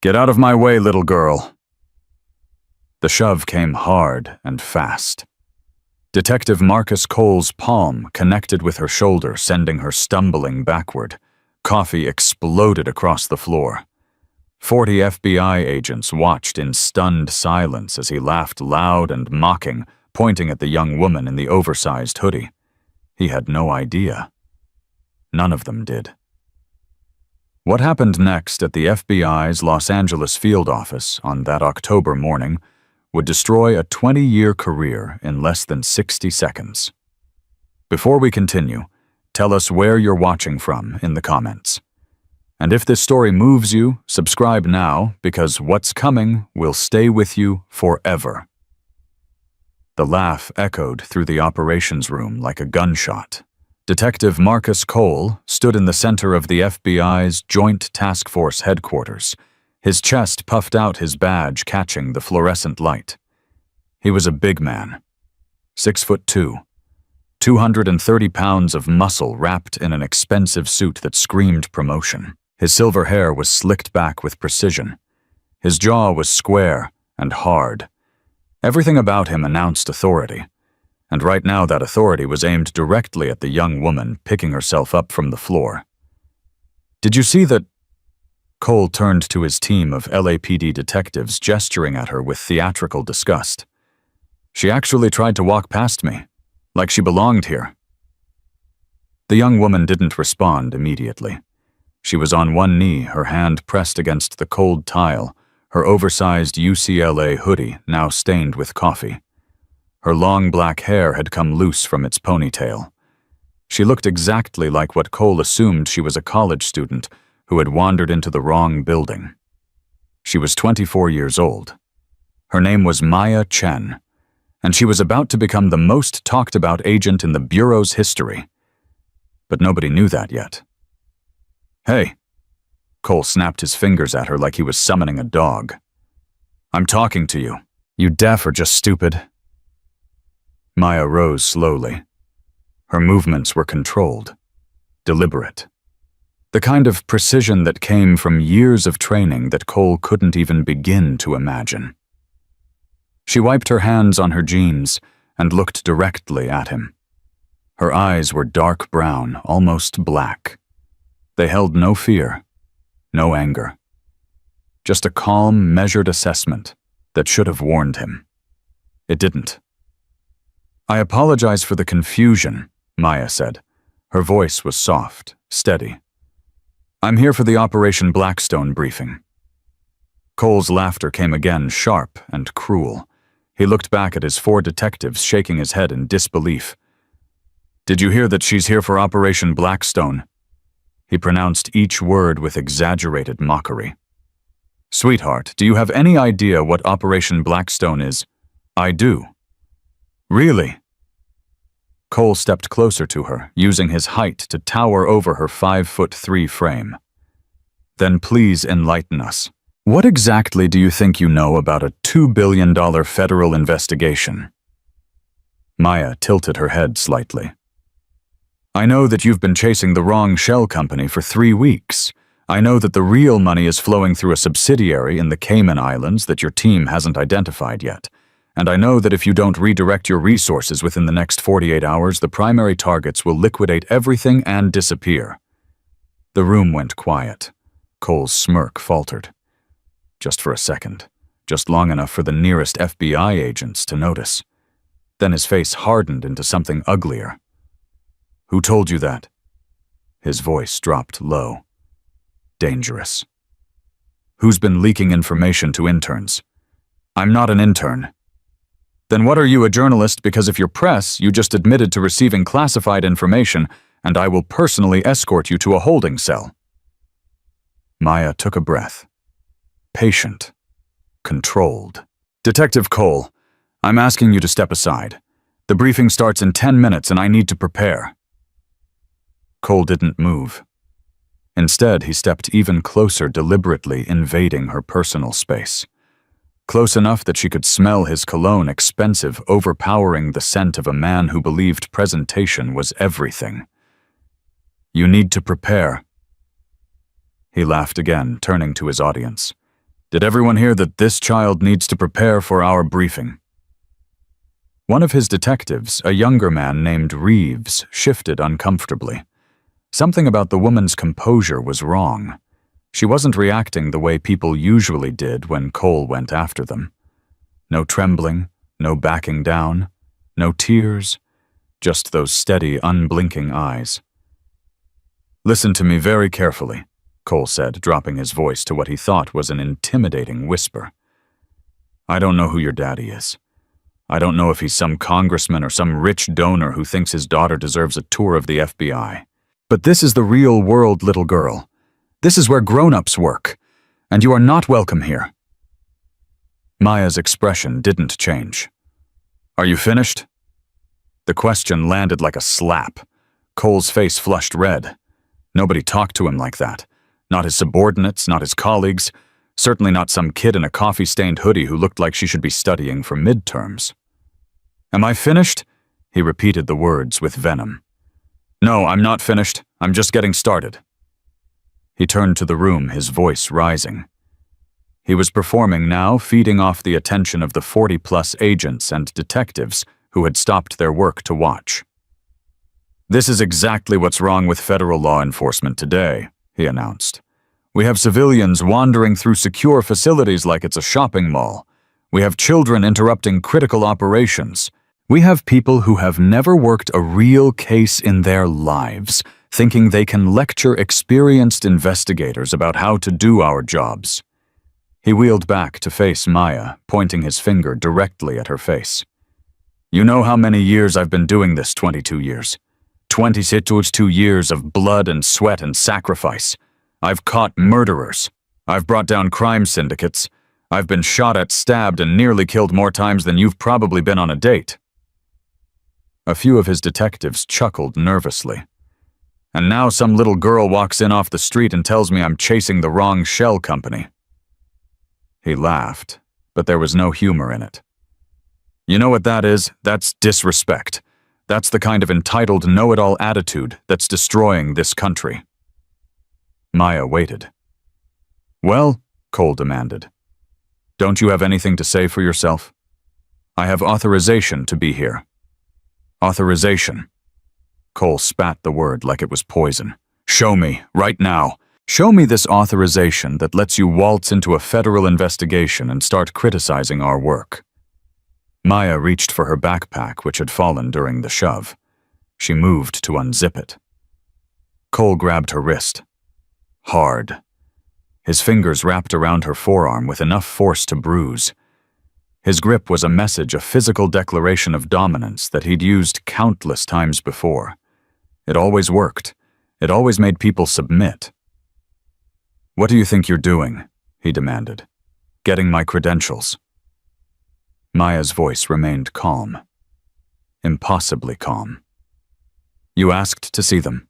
Get out of my way, little girl. The shove came hard and fast. Detective Marcus Cole's palm connected with her shoulder, sending her stumbling backward. Coffee exploded across the floor. 40 FBI agents watched in stunned silence as he laughed loud and mocking, pointing at the young woman in the oversized hoodie. He had no idea. None of them did. What happened next at the FBI's Los Angeles field office on that October morning would destroy a 20-year career in less than 60 seconds. Before we continue, tell us where you're watching from in the comments. And if this story moves you, subscribe now, because what's coming will stay with you forever. The laugh echoed through the operations room like a gunshot. Detective Marcus Cole stood in the center of the FBI's Joint Task Force headquarters, his chest puffed out, his badge catching the fluorescent light. He was a big man, 6'2", 230 pounds of muscle wrapped in an expensive suit that screamed promotion. His silver hair was slicked back with precision. His jaw was square and hard. Everything about him announced authority. And right now that authority was aimed directly at the young woman picking herself up from the floor. Did you see that? Cole turned to his team of LAPD detectives, gesturing at her with theatrical disgust. She actually tried to walk past me, like she belonged here. The young woman didn't respond immediately. She was on one knee, her hand pressed against the cold tile, her oversized UCLA hoodie now stained with coffee. Her long black hair had come loose from its ponytail. She looked exactly like what Cole assumed she was, a college student who had wandered into the wrong building. She was 24 years old. Her name was Maya Chen, and she was about to become the most talked about agent in the Bureau's history. But nobody knew that yet. Hey, Cole snapped his fingers at her like he was summoning a dog. I'm talking to you. You deaf or just stupid? Maya rose slowly. Her movements were controlled, deliberate. The kind of precision that came from years of training that Cole couldn't even begin to imagine. She wiped her hands on her jeans and looked directly at him. Her eyes were dark brown, almost black. They held no fear, no anger. Just a calm, measured assessment that should have warned him. It didn't. I apologize for the confusion, Maya said. Her voice was soft, steady. I'm here for the Operation Blackstone briefing. Cole's laughter came again, sharp and cruel. He looked back at his 4 detectives, shaking his head in disbelief. Did you hear that she's here for Operation Blackstone? He pronounced each word with exaggerated mockery. Sweetheart, do you have any idea what Operation Blackstone is? I do. Really? Cole stepped closer to her, using his height to tower over her 5'3" frame. Then please enlighten us. What exactly do you think you know about a $2 billion federal investigation? Maya tilted her head slightly. I know that you've been chasing the wrong shell company for 3 weeks. I know that the real money is flowing through a subsidiary in the Cayman Islands that your team hasn't identified yet. And I know that if you don't redirect your resources within the next 48 hours, the primary targets will liquidate everything and disappear. The room went quiet. Cole's smirk faltered. Just for a second, just long enough for the nearest FBI agents to notice. Then his face hardened into something uglier. Who told you that? His voice dropped low. Dangerous. Who's been leaking information to interns? I'm not an intern. Then what are you, a journalist? Because if you're press, you just admitted to receiving classified information, and I will personally escort you to a holding cell. Maya took a breath. Patient. Controlled. Detective Cole, I'm asking you to step aside. The briefing starts in 10 minutes and I need to prepare. Cole didn't move. Instead, he stepped even closer, deliberately invading her personal space. Close enough that she could smell his cologne, expensive, overpowering the scent of a man who believed presentation was everything. You need to prepare. He laughed again, turning to his audience. Did everyone hear that this child needs to prepare for our briefing? One of his detectives, a younger man named Reeves, shifted uncomfortably. Something about the woman's composure was wrong. She wasn't reacting the way people usually did when Cole went after them. No trembling, no backing down, no tears, just those steady, unblinking eyes. "Listen to me very carefully," Cole said, dropping his voice to what he thought was an intimidating whisper. "I don't know who your daddy is. I don't know if he's some congressman or some rich donor who thinks his daughter deserves a tour of the FBI. But this is the real world, little girl. This is where grown-ups work, and you are not welcome here." Maya's expression didn't change. "Are you finished?" The question landed like a slap. Cole's face flushed red. Nobody talked to him like that. Not his subordinates, not his colleagues, certainly not some kid in a coffee-stained hoodie who looked like she should be studying for midterms. "Am I finished?" He repeated the words with venom. "No, I'm not finished. I'm just getting started." He turned to the room, his voice rising. He was performing now, feeding off the attention of the 40-plus agents and detectives who had stopped their work to watch. "This is exactly what's wrong with federal law enforcement today," he announced. "We have civilians wandering through secure facilities like it's a shopping mall. We have children interrupting critical operations. We have people who have never worked a real case in their lives, thinking they can lecture experienced investigators about how to do our jobs." He wheeled back to face Maya, pointing his finger directly at her face. "You know how many years I've been doing this? 22 years. 22 years of blood and sweat and sacrifice. I've caught murderers. I've brought down crime syndicates. I've been shot at, stabbed, and nearly killed more times than you've probably been on a date." A few of his detectives chuckled nervously. "And now some little girl walks in off the street and tells me I'm chasing the wrong shell company." He laughed, but there was no humor in it. "You know what that is? That's disrespect. That's the kind of entitled know-it-all attitude that's destroying this country." Maya waited. "Well," Cole demanded, "don't you have anything to say for yourself? I have authorization to be here." "Authorization." Cole spat the word like it was poison. "Show me, right now. Show me this authorization that lets you waltz into a federal investigation and start criticizing our work." Maya reached for her backpack, which had fallen during the shove. She moved to unzip it. Cole grabbed her wrist. Hard. His fingers wrapped around her forearm with enough force to bruise. His grip was a message, a physical declaration of dominance that he'd used countless times before. It always worked. It always made people submit. "What do you think you're doing?" he demanded. "Getting my credentials." Maya's voice remained calm. Impossibly calm. "You asked to see them."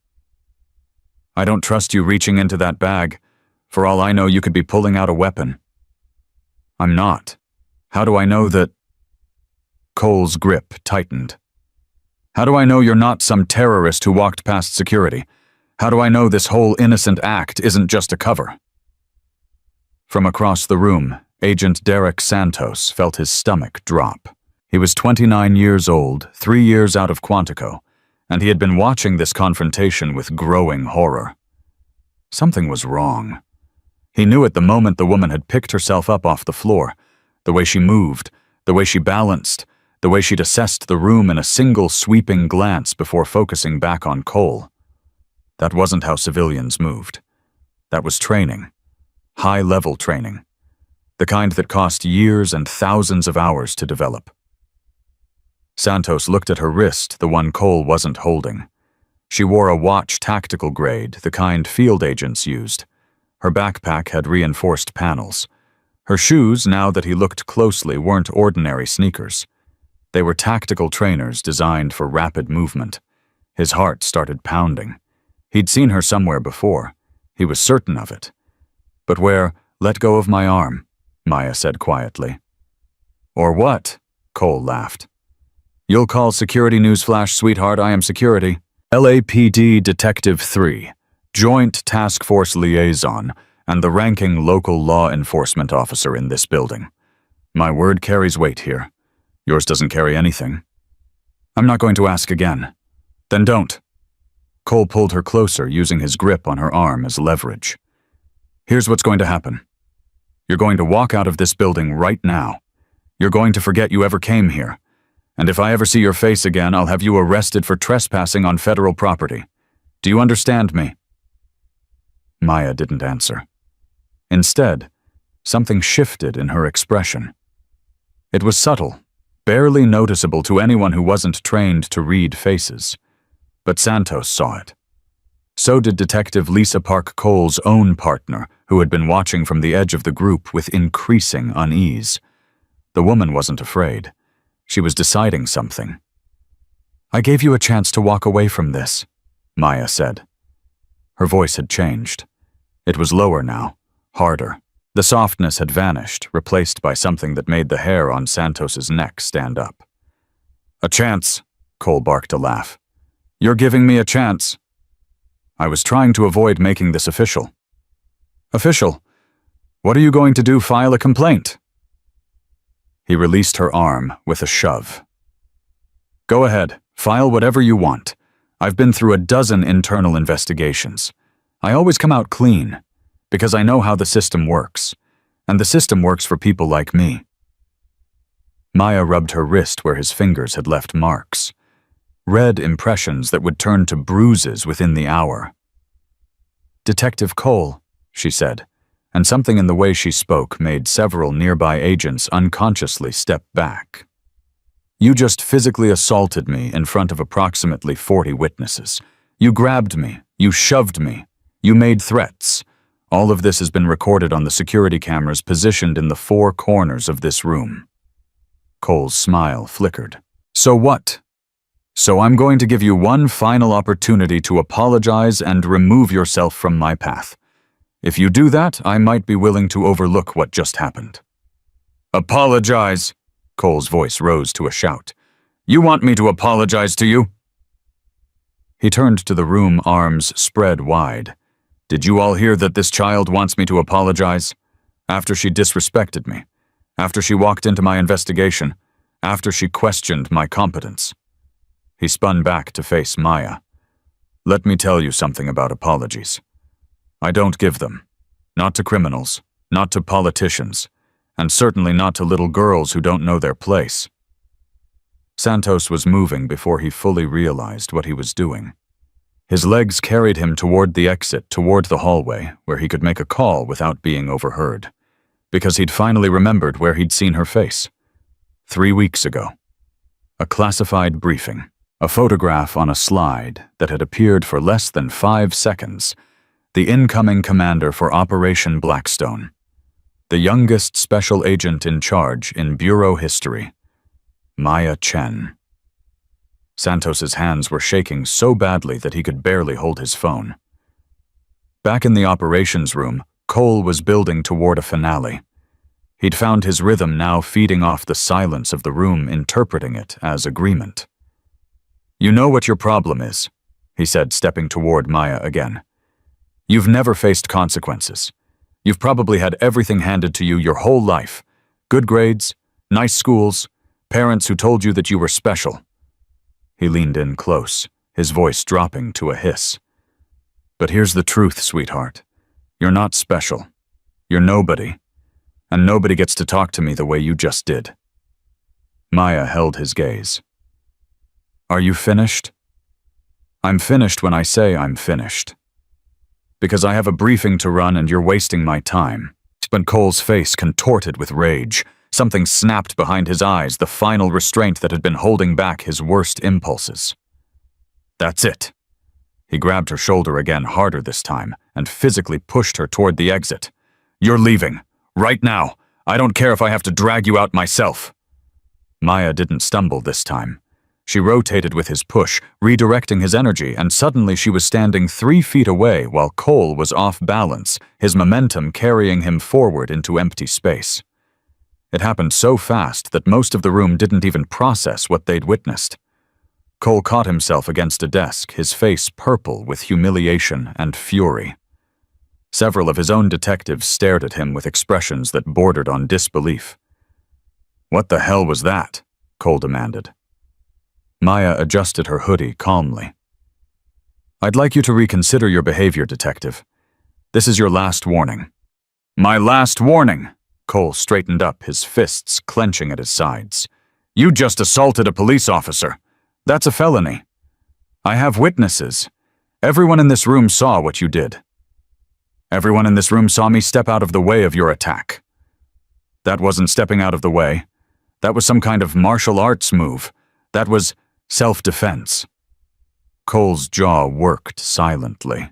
"I don't trust you reaching into that bag. For all I know, you could be pulling out a weapon." "I'm not. How do I know that—" Cole's grip tightened. "How do I know you're not some terrorist who walked past security? How do I know this whole innocent act isn't just a cover?" From across the room, Agent Derek Santos felt his stomach drop. He was 29 years old, 3 years out of Quantico, and he had been watching this confrontation with growing horror. Something was wrong. He knew it the moment the woman had picked herself up off the floor, the way she moved, the way she balanced, the way she'd assessed the room in a single sweeping glance before focusing back on Cole. That wasn't how civilians moved. That was training. High-level training. The kind that cost years and thousands of hours to develop. Santos looked at her wrist, the one Cole wasn't holding. She wore a watch tactical grade, the kind field agents used. Her backpack had reinforced panels. Her shoes, now that he looked closely, weren't ordinary sneakers. They were tactical trainers designed for rapid movement. His heart started pounding. He'd seen her somewhere before. He was certain of it. "But where? Let go of my arm," Maya said quietly. "Or what?" Cole laughed. "You'll call security newsflash, sweetheart. I am security. LAPD Detective 3, Joint Task Force Liaison, and the ranking local law enforcement officer in this building. My word carries weight here. Yours doesn't carry anything. I'm not going to ask again. Then don't. Cole pulled her closer, using his grip on her arm as leverage. Here's what's going to happen. You're going to walk out of this building right now. You're going to forget you ever came here. And if I ever see your face again, I'll have you arrested for trespassing on federal property. Do you understand me? Maya didn't answer. Instead, something shifted in her expression. It was subtle, barely noticeable to anyone who wasn't trained to read faces. But Santos saw it. So did Detective Lisa Park Cole's own partner, who had been watching from the edge of the group with increasing unease. The woman wasn't afraid. She was deciding something. I gave you a chance to walk away from this, Maya said. Her voice had changed. It was lower now, harder. The softness had vanished, replaced by something that made the hair on Santos's neck stand up. A chance, Cole barked a laugh. You're giving me a chance. I was trying to avoid making this official. Official? What are you going to do, file a complaint? He released her arm with a shove. Go ahead, file whatever you want. I've been through a dozen internal investigations. I always come out clean, because I know how the system works, and the system works for people like me. Maya rubbed her wrist where his fingers had left marks. Red impressions that would turn to bruises within the hour. Detective Cole, she said, and something in the way she spoke made several nearby agents unconsciously step back. You just physically assaulted me in front of approximately 40 witnesses. You grabbed me, you shoved me, you made threats. All of this has been recorded on the security cameras positioned in the four corners of this room. Cole's smile flickered. So what? So I'm going to give you one final opportunity to apologize and remove yourself from my path. If you do that, I might be willing to overlook what just happened. Apologize! Cole's voice rose to a shout. You want me to apologize to you? He turned to the room, arms spread wide. Did you all hear that this child wants me to apologize? After she disrespected me, after she walked into my investigation, after she questioned my competence. He spun back to face Maya. Let me tell you something about apologies. I don't give them. Not to criminals, not to politicians, and certainly not to little girls who don't know their place. Santos was moving before he fully realized what he was doing. His legs carried him toward the exit, toward the hallway, where he could make a call without being overheard, because he'd finally remembered where he'd seen her face. 3 weeks ago. A classified briefing. A photograph on a slide that had appeared for less than 5 seconds. The incoming commander for Operation Blackstone. The youngest special agent in charge in Bureau history. Maya Chen. Santos's hands were shaking so badly that he could barely hold his phone. Back in the operations room, Cole was building toward a finale. He'd found his rhythm now, feeding off the silence of the room, interpreting it as agreement. You know what your problem is, he said, stepping toward Maya again. You've never faced consequences. You've probably had everything handed to you your whole life. Good grades, nice schools, parents who told you that you were special. He leaned in close, his voice dropping to a hiss. But here's the truth, sweetheart. You're not special. You're nobody. And nobody gets to talk to me the way you just did. Maya held his gaze. Are you finished? I'm finished when I say I'm finished. Because I have a briefing to run and you're wasting my time. But Cole's face contorted with rage. Something snapped behind his eyes, the final restraint that had been holding back his worst impulses. That's it. He grabbed her shoulder again, harder this time, and physically pushed her toward the exit. You're leaving. Right now. I don't care if I have to drag you out myself. Maya didn't stumble this time. She rotated with his push, redirecting his energy, and suddenly she was standing 3 feet away while Cole was off balance, his momentum carrying him forward into empty space. It happened so fast that most of the room didn't even process what they'd witnessed. Cole caught himself against a desk, his face purple with humiliation and fury. Several of his own detectives stared at him with expressions that bordered on disbelief. "What the hell was that?" Cole demanded. Maya adjusted her hoodie calmly. "I'd like you to reconsider your behavior, Detective. This is your last warning." "My last warning?" Cole straightened up, his fists clenching at his sides. "You just assaulted a police officer. That's a felony. I have witnesses. Everyone in this room saw what you did. Everyone in this room saw me step out of the way of your attack. That wasn't stepping out of the way. That was some kind of martial arts move. That was self-defense." Cole's jaw worked silently.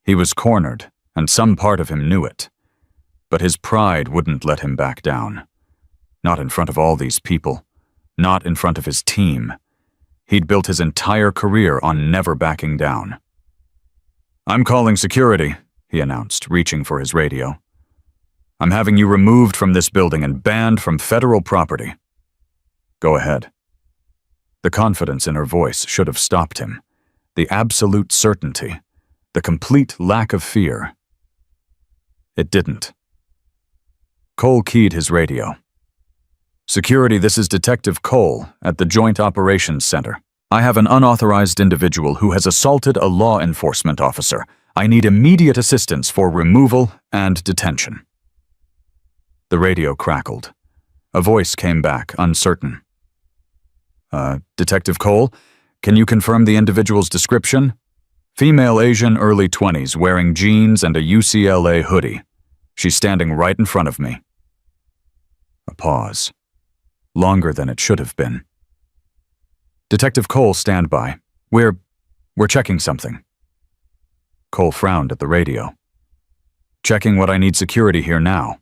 He was cornered, and some part of him knew it. But his pride wouldn't let him back down. Not in front of all these people. Not in front of his team. He'd built his entire career on never backing down. "I'm calling security," he announced, reaching for his radio. "I'm having you removed from this building and banned from federal property." "Go ahead." The confidence in her voice should have stopped him. The absolute certainty. The complete lack of fear. It didn't. Cole keyed his radio. "Security, this is Detective Cole at the Joint Operations Center. I have an unauthorized individual who has assaulted a law enforcement officer. I need immediate assistance for removal and detention." The radio crackled. A voice came back, uncertain. Detective Cole, can you confirm the individual's description?" "Female Asian, early 20s, wearing jeans and a UCLA hoodie. She's standing right in front of me." A pause. Longer than it should have been. "Detective Cole, stand by. We're checking something." Cole frowned at the radio. "Checking what I need security here now."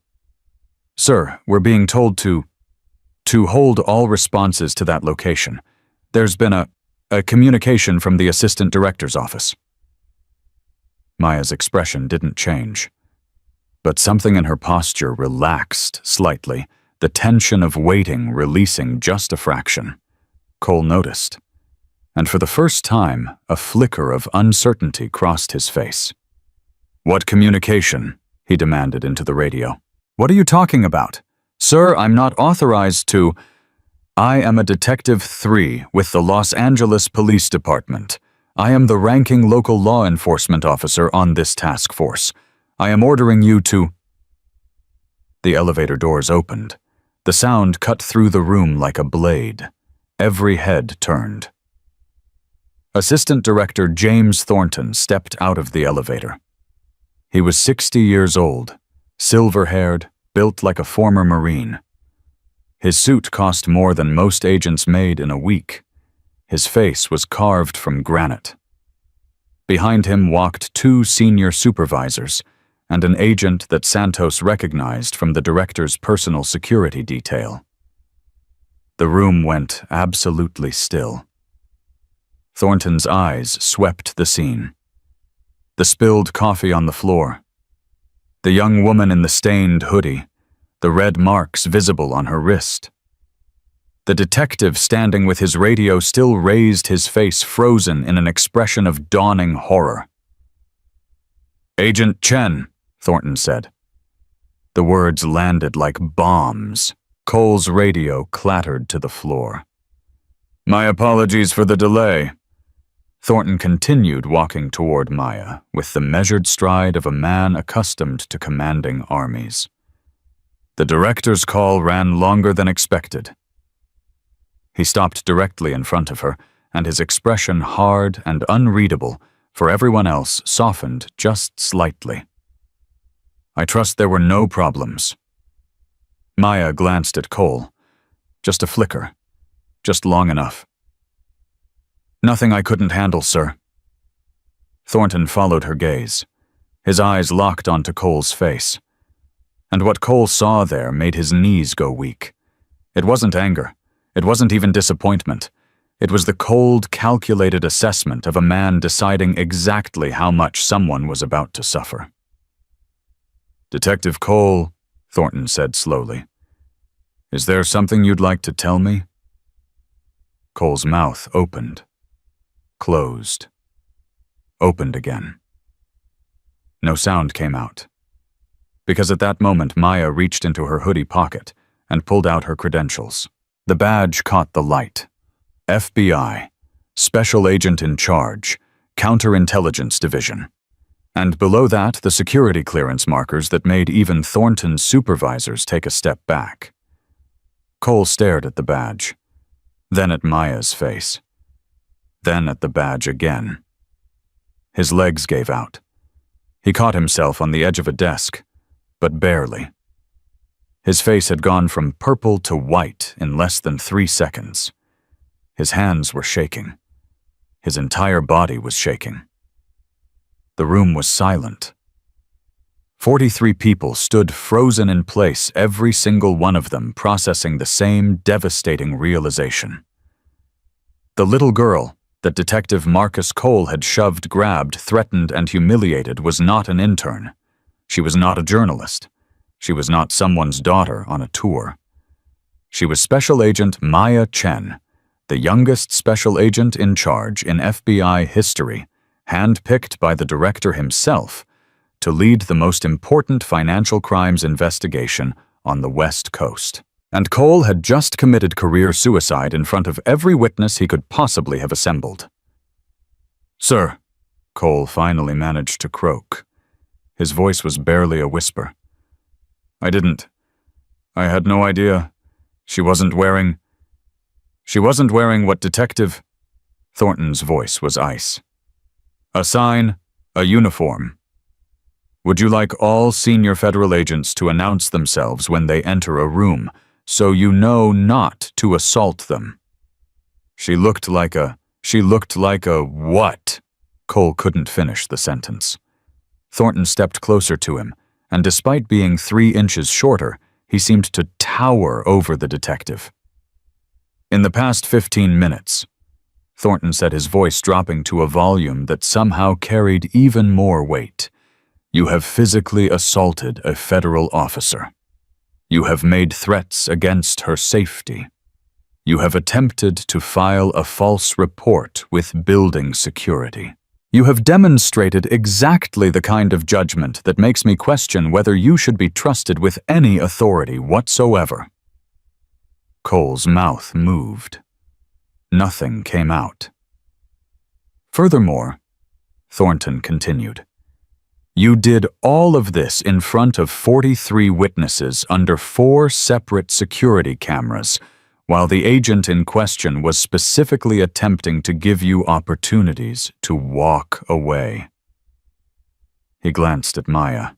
"Sir, we're being told to hold all responses to that location. There's been a communication from the Assistant Director's office." Maya's expression didn't change. But something in her posture relaxed slightly, the tension of waiting releasing just a fraction. Cole noticed. And for the first time, a flicker of uncertainty crossed his face. "What communication?" he demanded into the radio. "What are you talking about? Sir, I'm not authorized to—" "I am a Detective 3 with the Los Angeles Police Department. I am the ranking local law enforcement officer on this task force. I am ordering you to—" The elevator doors opened. The sound cut through the room like a blade. Every head turned. Assistant Director James Thornton stepped out of the elevator. He was 60 years old, silver-haired, built like a former Marine. His suit cost more than most agents made in a week. His face was carved from granite. Behind him walked 2 senior supervisors and an agent that Santos recognized from the director's personal security detail. The room went absolutely still. Thornton's eyes swept the scene. The spilled coffee on the floor. The young woman in the stained hoodie, the red marks visible on her wrist. The detective standing with his radio still raised, his face frozen in an expression of dawning horror. "Agent Chen," Thornton said. The words landed like bombs. Cole's radio clattered to the floor. "My apologies for the delay." Thornton continued walking toward Maya with the measured stride of a man accustomed to commanding armies. "The director's call ran longer than expected." He stopped directly in front of her, and his expression, hard and unreadable, for everyone else, softened just slightly. "I trust there were no problems." Maya glanced at Cole. Just a flicker. Just long enough. "Nothing I couldn't handle, sir." Thornton followed her gaze. His eyes locked onto Cole's face. And what Cole saw there made his knees go weak. It wasn't anger. It wasn't even disappointment. It was the cold, calculated assessment of a man deciding exactly how much someone was about to suffer. "Detective Cole," Thornton said slowly, "is there something you'd like to tell me?" Cole's mouth opened, closed, opened again. No sound came out, because at that moment Maya reached into her hoodie pocket and pulled out her credentials. The badge caught the light. FBI, Special Agent in Charge, Counterintelligence Division. And below that, the security clearance markers that made even Thornton's supervisors take a step back. Cole stared at the badge, then at Maya's face, then at the badge again. His legs gave out. He caught himself on the edge of a desk, but barely. His face had gone from purple to white in less than 3 seconds. His hands were shaking. His entire body was shaking. The room was silent. 43 people stood frozen in place, every single one of them processing the same devastating realization. The little girl that Detective Marcus Cole had shoved, grabbed, threatened, and humiliated was not an intern. She was not a journalist. She was not someone's daughter on a tour. She was Special Agent Maya Chen, the youngest special agent in charge in FBI history, handpicked by the director himself to lead the most important financial crimes investigation on the West Coast. And Cole had just committed career suicide in front of every witness he could possibly have assembled. "Sir," Cole finally managed to croak. His voice was barely a whisper. I had no idea. She wasn't wearing what Detective..." Thornton's voice was ice. "A sign, a uniform. Would you like all senior federal agents to announce themselves when they enter a room, so you know not to assault them?" She looked like a what? Cole couldn't finish the sentence. Thornton stepped closer to him, and despite being 3 inches shorter, he seemed to tower over the detective. "In the past 15 minutes, Thornton said, his voice dropping to a volume that somehow carried even more weight, "you have physically assaulted a federal officer. You have made threats against her safety. You have attempted to file a false report with building security. You have demonstrated exactly the kind of judgment that makes me question whether you should be trusted with any authority whatsoever." Cole's mouth moved. Nothing came out. "Furthermore," Thornton continued, "you did all of this in front of 43 witnesses under 4 separate security cameras, while the agent in question was specifically attempting to give you opportunities to walk away." He glanced at Maya.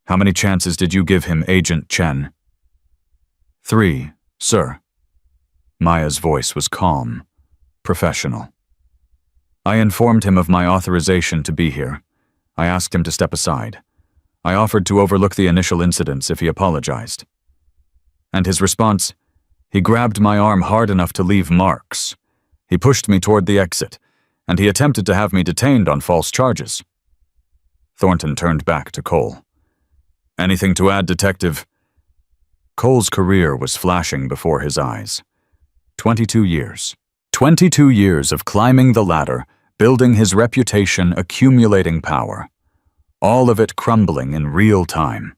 "How many chances did you give him, Agent Chen?" "3, sir." Maya's voice was calm, professional. "I informed him of my authorization to be here. I asked him to step aside. I offered to overlook the initial incidents if he apologized. And his response, he grabbed my arm hard enough to leave marks. He pushed me toward the exit, and he attempted to have me detained on false charges." Thornton turned back to Cole. "Anything to add, Detective?" Cole's career was flashing before his eyes. 22 years. 22 years of climbing the ladder, building his reputation, accumulating power. All of it crumbling in real time.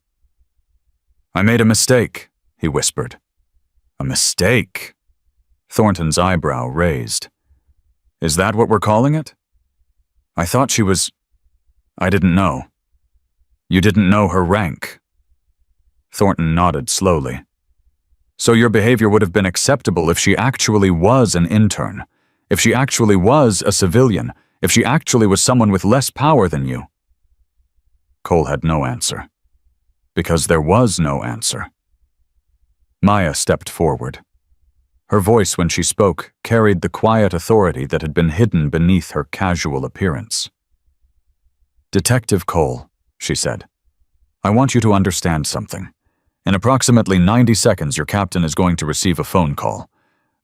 "I made a mistake," he whispered. "A mistake?" Thornton's eyebrow raised. "Is that what we're calling it? I thought she was... I didn't know." "You didn't know her rank?" Thornton nodded slowly. "So your behavior would have been acceptable if she actually was an intern, if she actually was a civilian, if she actually was someone with less power than you?" Cole had no answer, because there was no answer. Maya stepped forward. Her voice, when she spoke, carried the quiet authority that had been hidden beneath her casual appearance. "Detective Cole," she said, "I want you to understand something. In approximately 90 seconds, your captain is going to receive a phone call.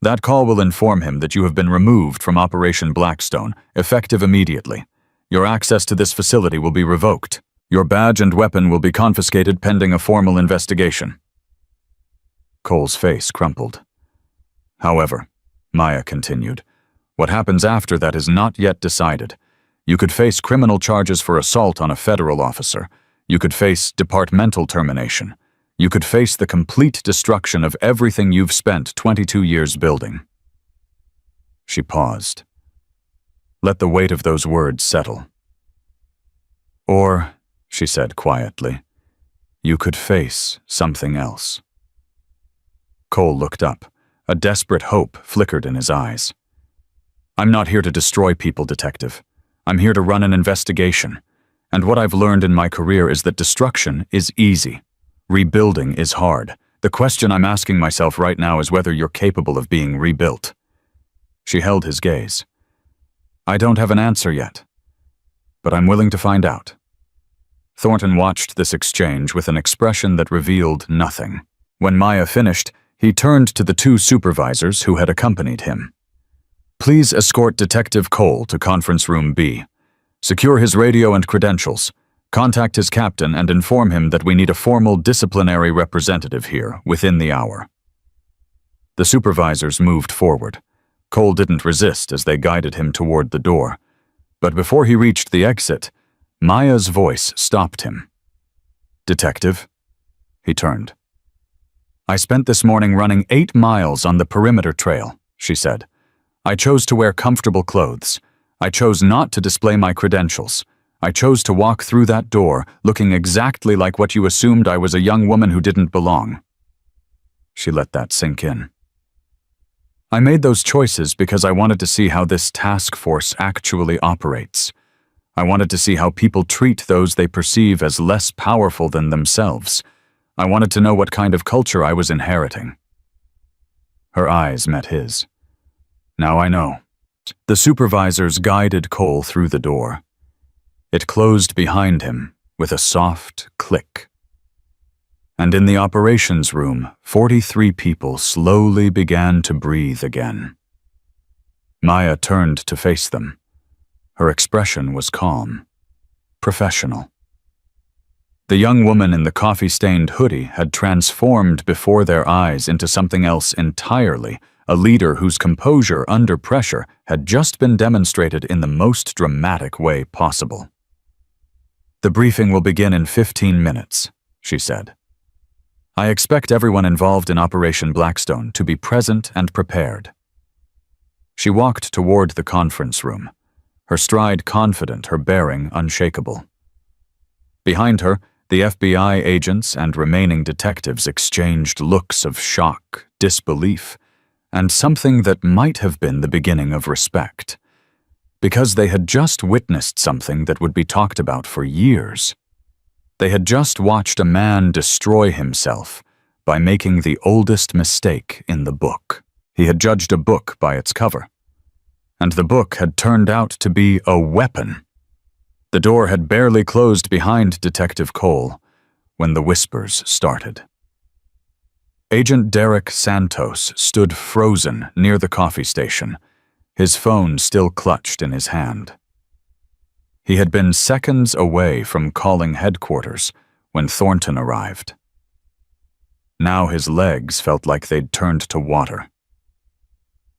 That call will inform him that you have been removed from Operation Blackstone, effective immediately. Your access to this facility will be revoked. Your badge and weapon will be confiscated pending a formal investigation." Cole's face crumpled. "However," Maya continued, "what happens after that is not yet decided. You could face criminal charges for assault on a federal officer. You could face departmental termination. You could face the complete destruction of everything you've spent 22 years building. She paused. Let the weight of those words settle. Or, she said quietly, you could face something else. Cole looked up. A desperate hope flickered in his eyes. I'm not here to destroy people, Detective. I'm here to run an investigation. And what I've learned in my career is that destruction is easy. Rebuilding is hard. The question I'm asking myself right now is whether you're capable of being rebuilt. She held his gaze. I don't have an answer yet, but I'm willing to find out. Thornton watched this exchange with an expression that revealed nothing. When Maya finished, he turned to the two supervisors who had accompanied him. Please escort Detective Cole to Conference Room B. Secure his radio and credentials. Contact his captain and inform him that we need a formal disciplinary representative here within the hour. The supervisors moved forward. Cole didn't resist as they guided him toward the door. But before he reached the exit, Maya's voice stopped him. Detective? He turned. I spent this morning running 8 miles on the perimeter trail, she said. I chose to wear comfortable clothes. I chose not to display my credentials. I chose to walk through that door looking exactly like what you assumed I was, a young woman who didn't belong. She let that sink in. I made those choices because I wanted to see how this task force actually operates. I wanted to see how people treat those they perceive as less powerful than themselves. I wanted to know what kind of culture I was inheriting. Her eyes met his. Now I know. The supervisors guided Cole through the door. It closed behind him with a soft click. And in the operations room, 43 people slowly began to breathe again. Maya turned to face them. Her expression was calm, professional. The young woman in the coffee-stained hoodie had transformed before their eyes into something else entirely, a leader whose composure under pressure had just been demonstrated in the most dramatic way possible. The briefing will begin in 15 minutes, she said. I expect everyone involved in Operation Blackstone to be present and prepared. She walked toward the conference room, her stride confident, her bearing unshakable. Behind her, the FBI agents and remaining detectives exchanged looks of shock, disbelief, and something that might have been the beginning of respect, because they had just witnessed something that would be talked about for years. They had just watched a man destroy himself by making the oldest mistake in the book. He had judged a book by its cover, and the book had turned out to be a weapon. The door had barely closed behind Detective Cole when the whispers started. Agent Derek Santos stood frozen near the coffee station, his phone still clutched in his hand. He had been seconds away from calling headquarters when Thornton arrived. Now his legs felt like they'd turned to water.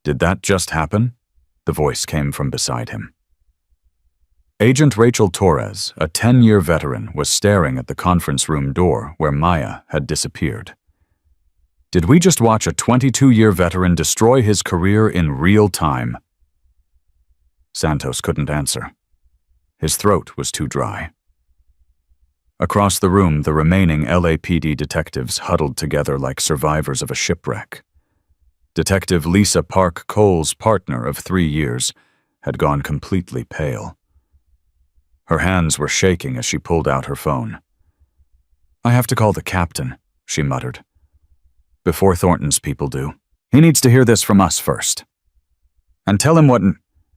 Did that just happen? The voice came from beside him. Agent Rachel Torres, a 10-year veteran, was staring at the conference room door where Maya had disappeared. Did we just watch a 22-year veteran destroy his career in real time? Santos couldn't answer. His throat was too dry. Across the room, the remaining LAPD detectives huddled together like survivors of a shipwreck. Detective Lisa Park Cole's partner of 3 years had gone completely pale. Her hands were shaking as she pulled out her phone. I have to call the captain, she muttered. Before Thornton's people do. He needs to hear this from us first. And tell him what...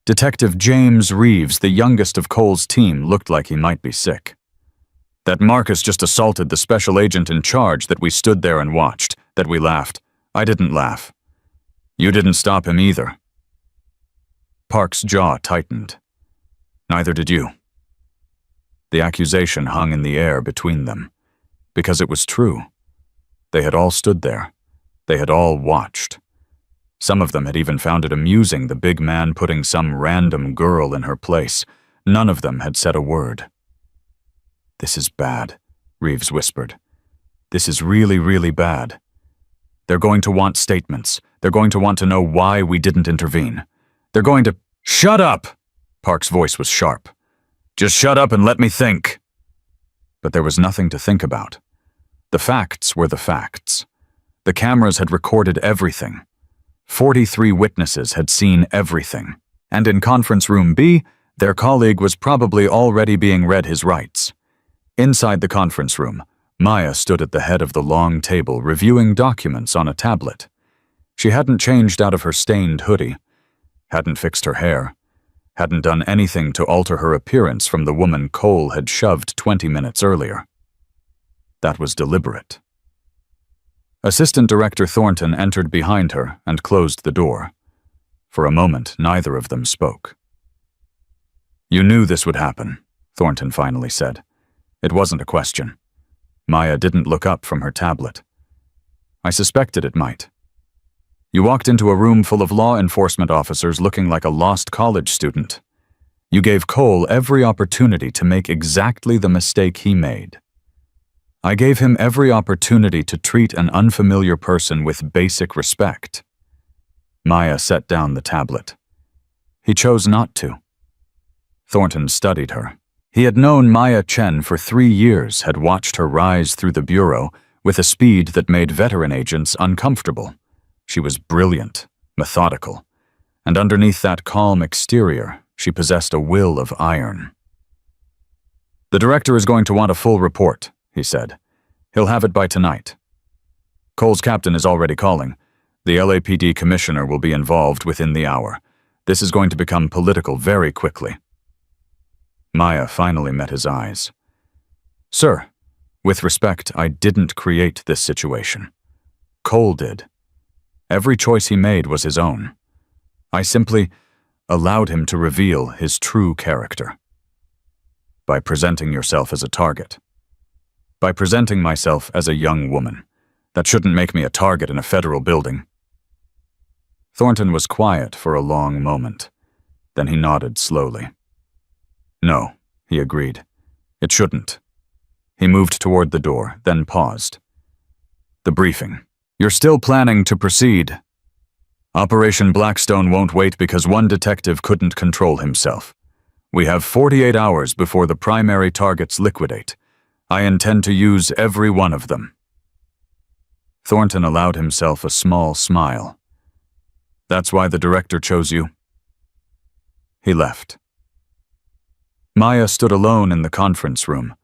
Detective James Reeves, the youngest of Cole's team, looked like he might be sick. That Marcus just assaulted the special agent in charge, that we stood there and watched, that we laughed. I didn't laugh. You didn't stop him either. Park's jaw tightened. Neither did you. The accusation hung in the air between them, because it was true. They had all stood there. They had all watched. Some of them had even found it amusing, the big man putting some random girl in her place, None of them had said a word. "This is bad," Reeves whispered. "This is really, really bad. They're going to want statements. They're going to want to know why we didn't intervene. They're going to—" "Shut up!" Park's voice was sharp. "Just shut up and let me think." But there was nothing to think about. The facts were the facts. The cameras had recorded everything. 43 witnesses had seen everything. And in conference room B, their colleague was probably already being read his rights. Inside the conference room, Maya stood at the head of the long table reviewing documents on a tablet. She hadn't changed out of her stained hoodie, hadn't fixed her hair, hadn't done anything to alter her appearance from the woman Cole had shoved 20 minutes earlier. That was deliberate. Assistant Director Thornton entered behind her and closed the door. For a moment, neither of them spoke. "You knew this would happen," Thornton finally said. It wasn't a question. Maya didn't look up from her tablet. "I suspected it might. You walked into a room full of law enforcement officers looking like a lost college student. You gave Cole every opportunity to make exactly the mistake he made. I gave him every opportunity to treat an unfamiliar person with basic respect." Maya set down the tablet. He chose not to. Thornton studied her. He had known Maya Chen for 3 years, had watched her rise through the bureau with a speed that made veteran agents uncomfortable. She was brilliant, methodical, and underneath that calm exterior, she possessed a will of iron. "The director is going to want a full report," he said. "He'll have it by tonight. Cole's captain is already calling. The LAPD commissioner will be involved within the hour. This is going to become political very quickly." Maya finally met his eyes. "Sir, with respect, I didn't create this situation. Cole did. Every choice he made was his own. I simply allowed him to reveal his true character. By presenting yourself as a target. By presenting myself as a young woman. That shouldn't make me a target in a federal building." Thornton was quiet for a long moment. Then he nodded slowly. "No," he agreed. "It shouldn't." He moved toward the door, then paused. "The briefing. You're still planning to proceed. Operation Blackstone won't wait because one detective couldn't control himself. We have 48 hours before the primary targets liquidate. I intend to use every one of them." Thornton allowed himself a small smile. "That's why the director chose you." He left. Maya stood alone in the conference room,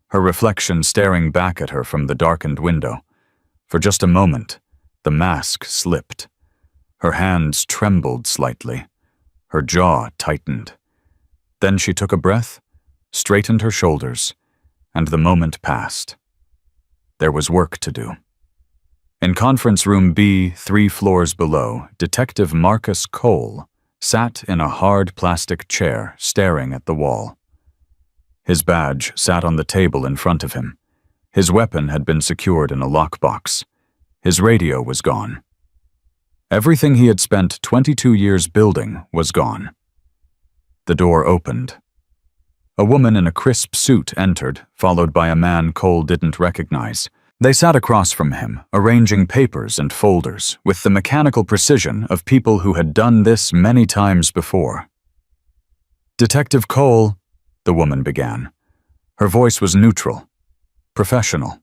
her reflection staring back at her from the darkened window. For just a moment, the mask slipped. Her hands trembled slightly. Her jaw tightened. Then she took a breath, straightened her shoulders, and the moment passed. There was work to do. In conference room B, 3 floors below, Detective Marcus Cole sat in a hard plastic chair staring at the wall. His badge sat on the table in front of him. His weapon had been secured in a lockbox. His radio was gone. Everything he had spent 22 years building was gone. The door opened. A woman in a crisp suit entered, followed by a man Cole didn't recognize. They sat across from him, arranging papers and folders, with the mechanical precision of people who had done this many times before. "Detective Cole," the woman began. Her voice was neutral, professional.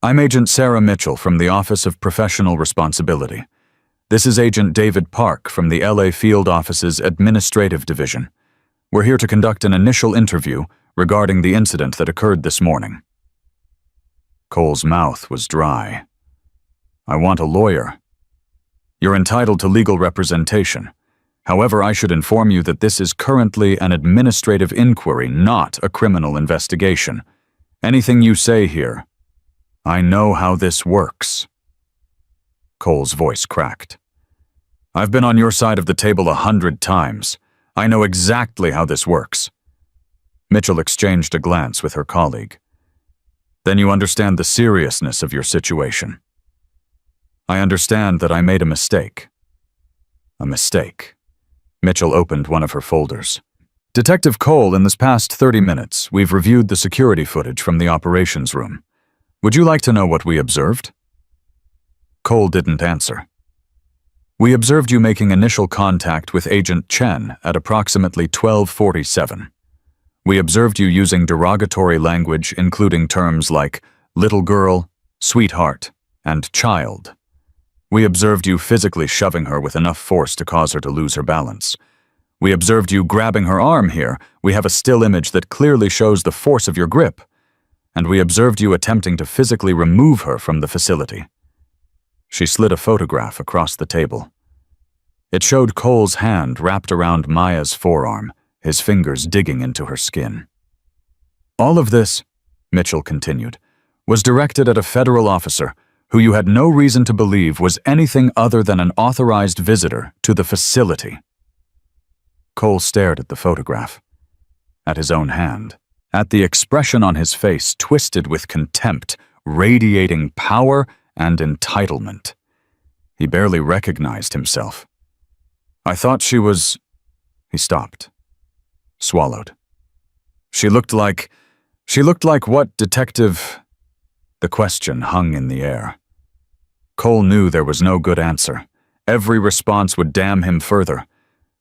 "I'm Agent Sarah Mitchell from the Office of Professional Responsibility. This is Agent David Park from the LA Field Office's Administrative Division. We're here to conduct an initial interview regarding the incident that occurred this morning." Cole's mouth was dry. "I want a lawyer." "You're entitled to legal representation. However, I should inform you that this is currently an administrative inquiry, not a criminal investigation. Anything you say here, I know how this works." Cole's voice cracked. "I've been on your side of the table 100 times. I know exactly how this works." Mitchell exchanged a glance with her colleague. "Then you understand the seriousness of your situation." "I understand that I made a mistake." "A mistake." Mitchell opened one of her folders. Detective Cole, in this past 30 minutes, we've reviewed the security footage from the operations room. Would you like to know what we observed? Cole didn't answer. We observed you making initial contact with Agent Chen at approximately 12:47. We observed you using derogatory language including terms like little girl, sweetheart, and child. We observed you physically shoving her with enough force to cause her to lose her balance. We observed you grabbing her arm here. We have a still image that clearly shows the force of your grip. And we observed you attempting to physically remove her from the facility. She slid a photograph across the table. It showed Cole's hand wrapped around Maya's forearm, his fingers digging into her skin. All of this, Mitchell continued, was directed at a federal officer who you had no reason to believe was anything other than an authorized visitor to the facility. Cole stared at the photograph, at his own hand, at the expression on his face twisted with contempt, radiating power and entitlement. He barely recognized himself. I thought she was... He stopped, swallowed. She looked like what, Detective? The question hung in the air. Cole knew there was no good answer. Every response would damn him further.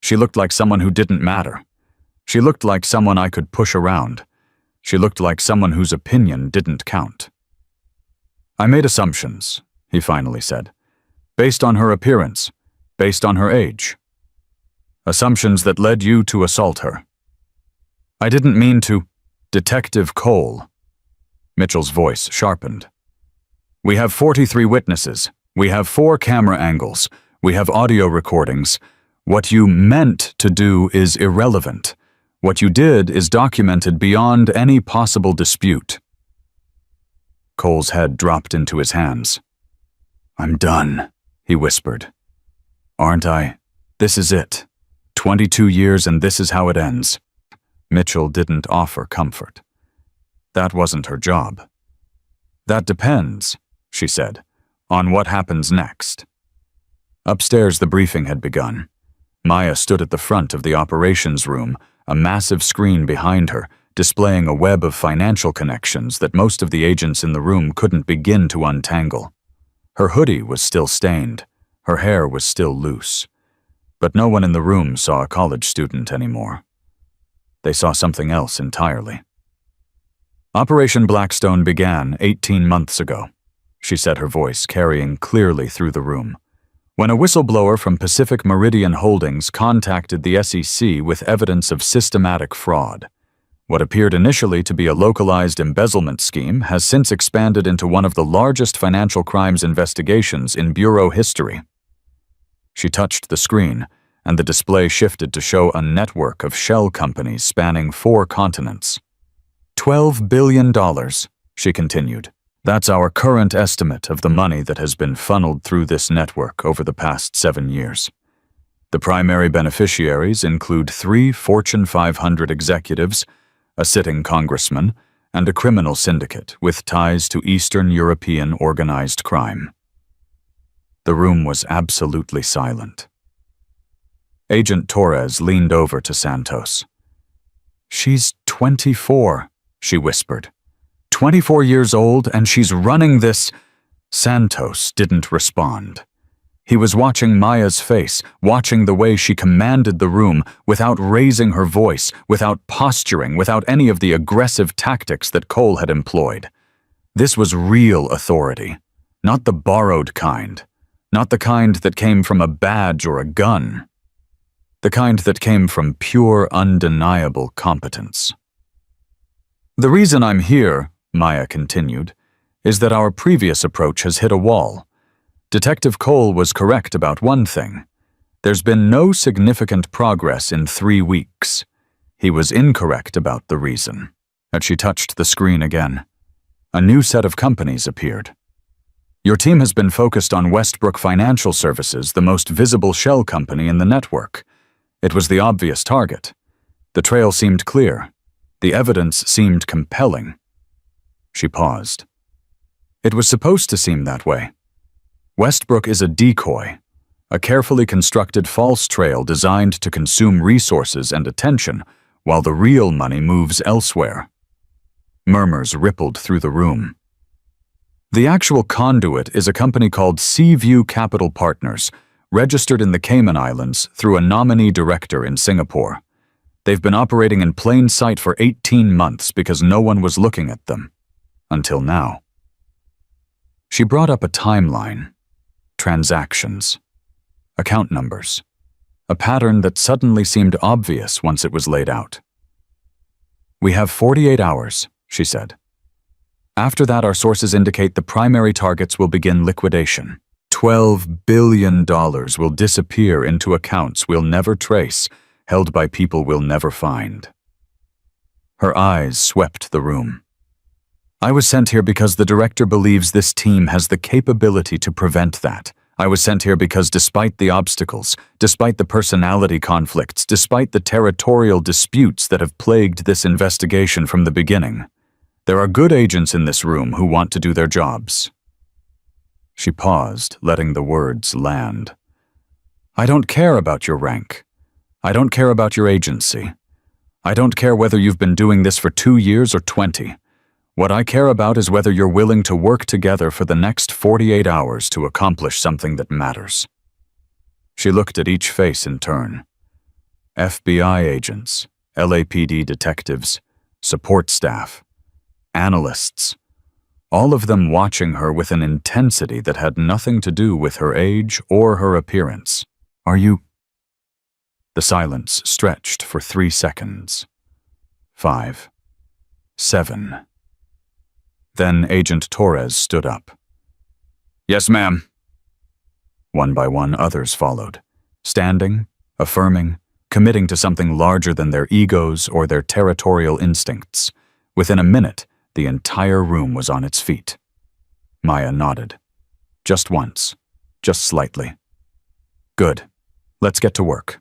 She looked like someone who didn't matter. She looked like someone I could push around. She looked like someone whose opinion didn't count. I made assumptions, he finally said, based on her appearance, based on her age. Assumptions that led you to assault her. I didn't mean to... Detective Cole. Mitchell's voice sharpened. We have 43 witnesses. We have 4 camera angles. We have audio recordings. What you meant to do is irrelevant. What you did is documented beyond any possible dispute. Cole's head dropped into his hands. I'm done, he whispered. Aren't I? This is it. 22 years and this is how it ends. Mitchell didn't offer comfort. That wasn't her job. That depends, she said, on what happens next. Upstairs, the briefing had begun. Maya stood at the front of the operations room, a massive screen behind her, displaying a web of financial connections that most of the agents in the room couldn't begin to untangle. Her hoodie was still stained. Her hair was still loose. But no one in the room saw a college student anymore. They saw something else entirely. Operation Blackstone began 18 months ago, she said, her voice carrying clearly through the room, when a whistleblower from Pacific Meridian Holdings contacted the SEC with evidence of systematic fraud. What appeared initially to be a localized embezzlement scheme has since expanded into one of the largest financial crimes investigations in Bureau history. She touched the screen, and the display shifted to show a network of shell companies spanning 4 continents. $12 billion, she continued. That's our current estimate of the money that has been funneled through this network over the past 7 years. The primary beneficiaries include 3 Fortune 500 executives, a sitting congressman, and a criminal syndicate with ties to Eastern European organized crime. The room was absolutely silent. Agent Torres leaned over to Santos. She's 24, she whispered. 24 years old, and she's running this... Santos didn't respond. He was watching Maya's face, watching the way she commanded the room without raising her voice, without posturing, without any of the aggressive tactics that Cole had employed. This was real authority, not the borrowed kind, not the kind that came from a badge or a gun. The kind that came from pure, undeniable competence. The reason I'm here, Maya continued, is that our previous approach has hit a wall. Detective Cole was correct about one thing. There's been no significant progress in 3 weeks. He was incorrect about the reason. As she touched the screen again, a new set of companies appeared. Your team has been focused on Westbrook Financial Services, the most visible shell company in the network. It was the obvious target. The trail seemed clear. The evidence seemed compelling. She paused. It was supposed to seem that way. Westbrook is a decoy, a carefully constructed false trail designed to consume resources and attention while the real money moves elsewhere. Murmurs rippled through the room. The actual conduit is a company called Seaview Capital Partners, registered in the Cayman Islands through a nominee director in Singapore. They've been operating in plain sight for 18 months because no one was looking at them. Until now. She brought up a timeline, transactions, account numbers, a pattern that suddenly seemed obvious once it was laid out. "We have 48 hours," she said. "After that, our sources indicate the primary targets will begin liquidation. $12 billion will disappear into accounts we'll never trace, held by people we'll never find." Her eyes swept the room. "I was sent here because the director believes this team has the capability to prevent that. I was sent here because despite the obstacles, despite the personality conflicts, despite the territorial disputes that have plagued this investigation from the beginning, there are good agents in this room who want to do their jobs." She paused, letting the words land. "I don't care about your rank. I don't care about your agency. I don't care whether you've been doing this for 2 years or 20. What I care about is whether you're willing to work together for the next 48 hours to accomplish something that matters." She looked at each face in turn. FBI agents, LAPD detectives, support staff, analysts, all of them watching her with an intensity that had nothing to do with her age or her appearance. "Are you—" The silence stretched for 3 seconds. 5. 7. Then Agent Torres stood up. "Yes, ma'am." One by one, others followed, standing, affirming, committing to something larger than their egos or their territorial instincts. Within a minute, the entire room was on its feet. Maya nodded. Just once, just slightly. "Good. Let's get to work."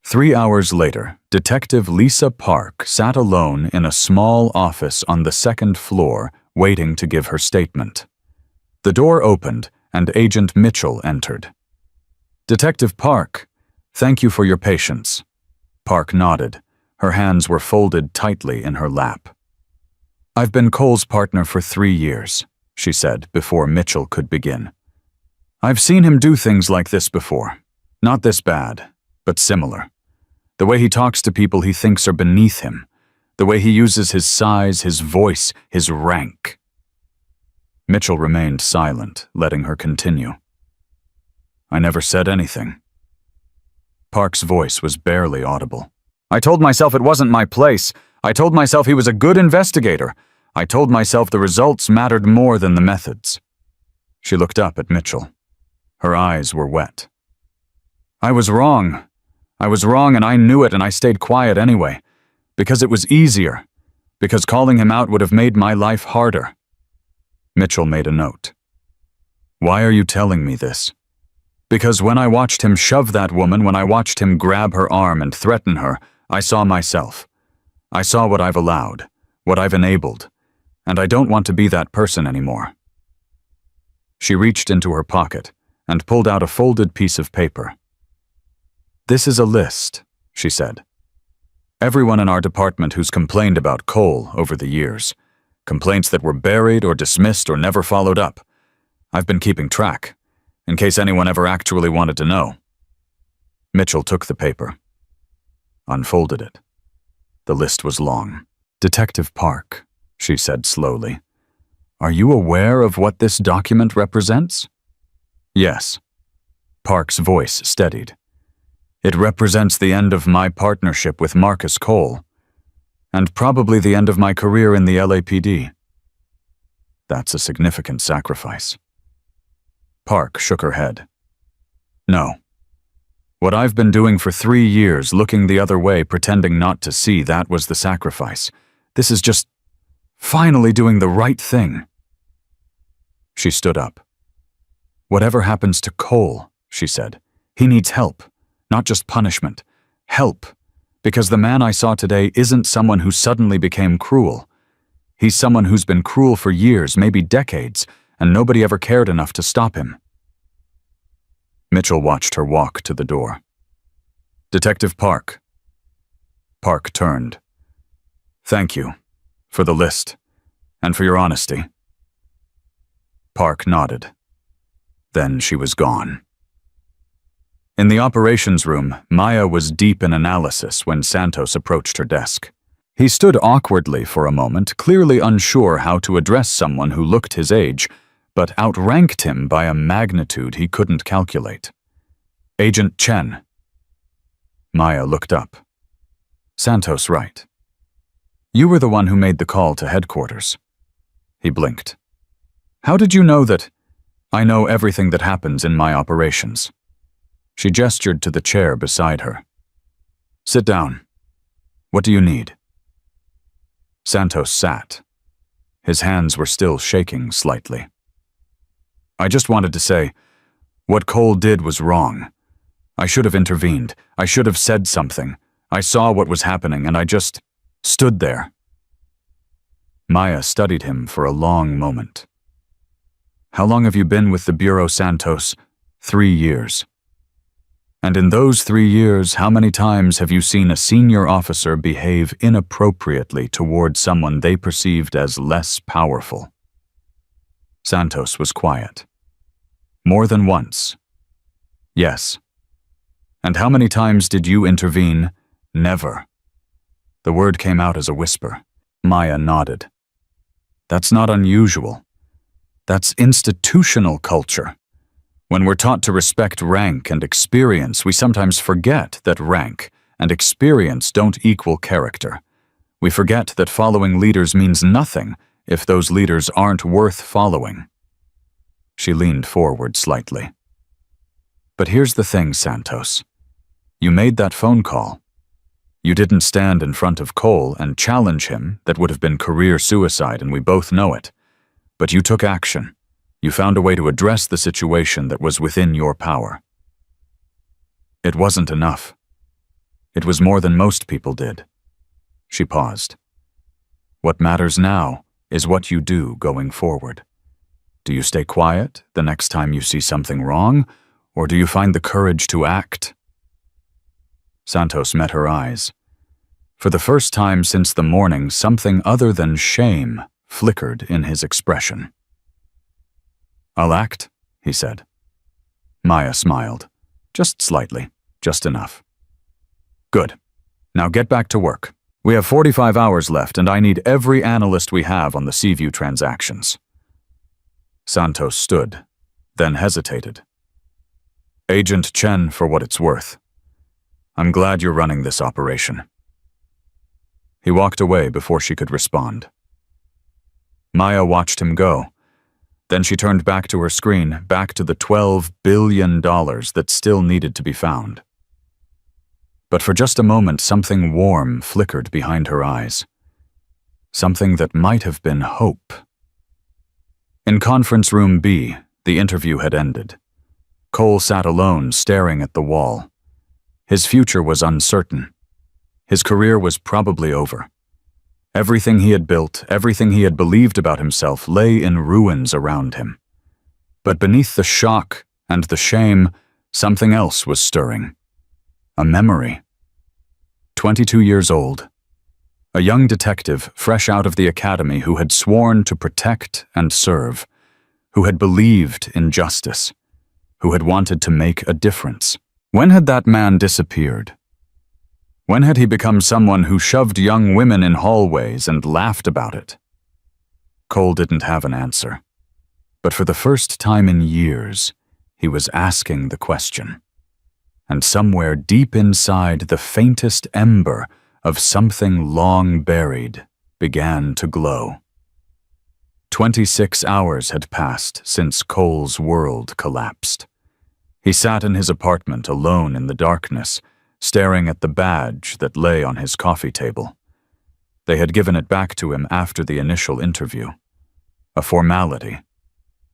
3 hours later, Detective Lisa Park sat alone in a small office on the 2nd floor, waiting to give her statement. The door opened, and Agent Mitchell entered. "Detective Park, thank you for your patience." Park nodded. Her hands were folded tightly in her lap. "I've been Cole's partner for 3 years," she said before Mitchell could begin. "I've seen him do things like this before. Not this bad, but similar. The way he talks to people he thinks are beneath him. The way he uses his size, his voice, his rank." Mitchell remained silent, letting her continue. "I never said anything." Park's voice was barely audible. "I told myself it wasn't my place. I told myself he was a good investigator. I told myself the results mattered more than the methods." She looked up at Mitchell. Her eyes were wet. "I was wrong. I was wrong and I knew it, and I stayed quiet anyway. Because it was easier. Because calling him out would have made my life harder." Mitchell made a note. "Why are you telling me this?" "Because when I watched him shove that woman, when I watched him grab her arm and threaten her, I saw myself. I saw what I've allowed, what I've enabled, and I don't want to be that person anymore." She reached into her pocket and pulled out a folded piece of paper. "This is a list," she said. "Everyone in our department who's complained about Cole over the years. Complaints that were buried or dismissed or never followed up. I've been keeping track, in case anyone ever actually wanted to know." Mitchell took the paper, unfolded it. The list was long. "Detective Park," she said slowly, "are you aware of what this document represents?" "Yes." Park's voice steadied. "It represents the end of my partnership with Marcus Cole, and probably the end of my career in the LAPD. That's a significant sacrifice." Park shook her head. "No. What I've been doing for 3 years, looking the other way, pretending not to see, that was the sacrifice. This is just finally doing the right thing." She stood up. "Whatever happens to Cole," she said, "he needs help. Not just punishment. Help. Because the man I saw today isn't someone who suddenly became cruel. He's someone who's been cruel for years, maybe decades, and nobody ever cared enough to stop him." Mitchell watched her walk to the door. "Detective Park." Park turned. Thank you for the list and for your honesty. Park nodded. Then she was gone. In the operations room, Maya was deep in analysis when Santos approached her desk. He stood awkwardly for a moment, clearly unsure how to address someone who looked his age, but outranked him by a magnitude he couldn't calculate. Agent Chen. Maya looked up. Santos, right. You were the one who made the call to headquarters. He blinked. How did you know that? I know everything that happens in my operations. She gestured to the chair beside her. Sit down. What do you need? Santos sat. His hands were still shaking slightly. I just wanted to say, what Cole did was wrong. I should have intervened. I should have said something. I saw what was happening and I just stood there. Maya studied him for a long moment. How long have you been with the Bureau, Santos? 3 years. And in those 3 years, how many times have you seen a senior officer behave inappropriately toward someone they perceived as less powerful? Santos was quiet. More than once. Yes. And how many times did you intervene? Never. The word came out as a whisper. Maya nodded. That's not unusual. That's institutional culture. When we're taught to respect rank and experience, we sometimes forget that rank and experience don't equal character. We forget that following leaders means nothing if those leaders aren't worth following. She leaned forward slightly. But here's the thing, Santos. You made that phone call. You didn't stand in front of Cole and challenge him. That would have been career suicide, and we both know it. But you took action. You found a way to address the situation that was within your power. It wasn't enough. It was more than most people did. She paused. What matters now is what you do going forward. Do you stay quiet the next time you see something wrong, or do you find the courage to act? Santos met her eyes. For the first time since the morning, something other than shame flickered in his expression. I'll act, he said. Maya smiled. Just slightly, just enough. Good. Now get back to work. We have 45 hours left, and I need every analyst we have on the Seaview transactions. Santos stood, then hesitated. Agent Chen, for what it's worth. I'm glad you're running this operation. He walked away before she could respond. Maya watched him go. Then she turned back to her screen, back to the $12 billion that still needed to be found. But for just a moment, something warm flickered behind her eyes. Something that might have been hope. In conference room B, the interview had ended. Cole sat alone, staring at the wall. His future was uncertain. His career was probably over. Everything he had built, everything he had believed about himself lay in ruins around him. But beneath the shock and the shame, something else was stirring. A memory. 22 years old. A young detective fresh out of the academy who had sworn to protect and serve, who had believed in justice, who had wanted to make a difference. When had that man disappeared? When had he become someone who shoved young women in hallways and laughed about it? Cole didn't have an answer. But for the first time in years, he was asking the question. And somewhere deep inside, the faintest ember of something long buried began to glow. 26 hours had passed since Cole's world collapsed. He sat in his apartment alone in the darkness, staring at the badge that lay on his coffee table. They had given it back to him after the initial interview. A formality.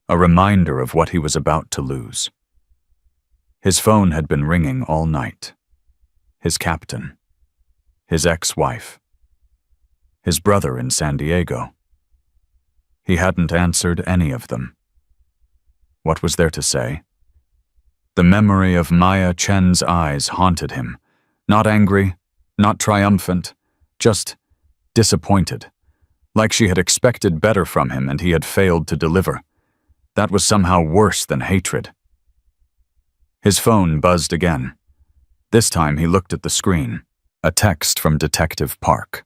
A reminder of what he was about to lose. His phone had been ringing all night. His captain. His ex-wife. His brother in San Diego. He hadn't answered any of them. What was there to say? The memory of Maya Chen's eyes haunted him. Not angry, Not triumphant, just disappointed. Like she had expected better from him and he had failed to deliver. That was somehow worse than hatred. His phone buzzed again. This time he looked at the screen. A text from Detective Park.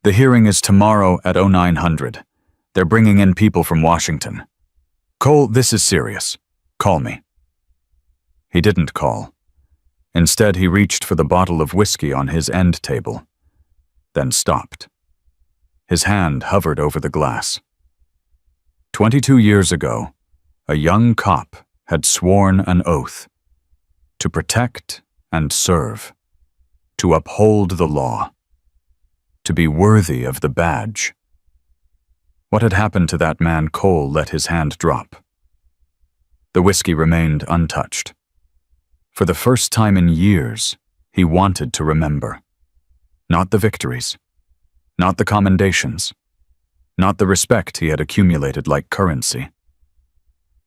"The hearing is tomorrow at 0900. They're bringing in people from Washington. Cole, this is serious. Call me." He didn't call. Instead, he reached for the bottle of whiskey on his end table, then stopped. His hand hovered over the glass. 22 years ago, a young cop had sworn an oath to protect and serve, to uphold the law, to be worthy of the badge. What had happened to that man? Cole let his hand drop. The whiskey remained untouched. For the first time in years, he wanted to remember. Not the victories, not the commendations, not the respect he had accumulated like currency.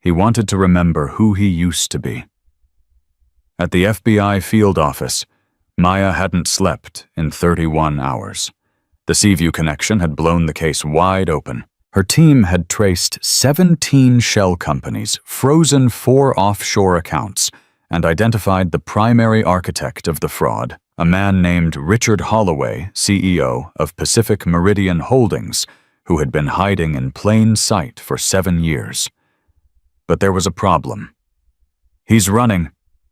He wanted to remember who he used to be. At the FBI field office, Maya hadn't slept in 31 hours. The Seaview connection had blown the case wide open. Her team had traced 17 shell companies, frozen 4 offshore accounts, and identified the primary architect of the fraud, a man named Richard Holloway, CEO of Pacific Meridian Holdings, who had been hiding in plain sight for 7 years. But there was a problem. "He's running,"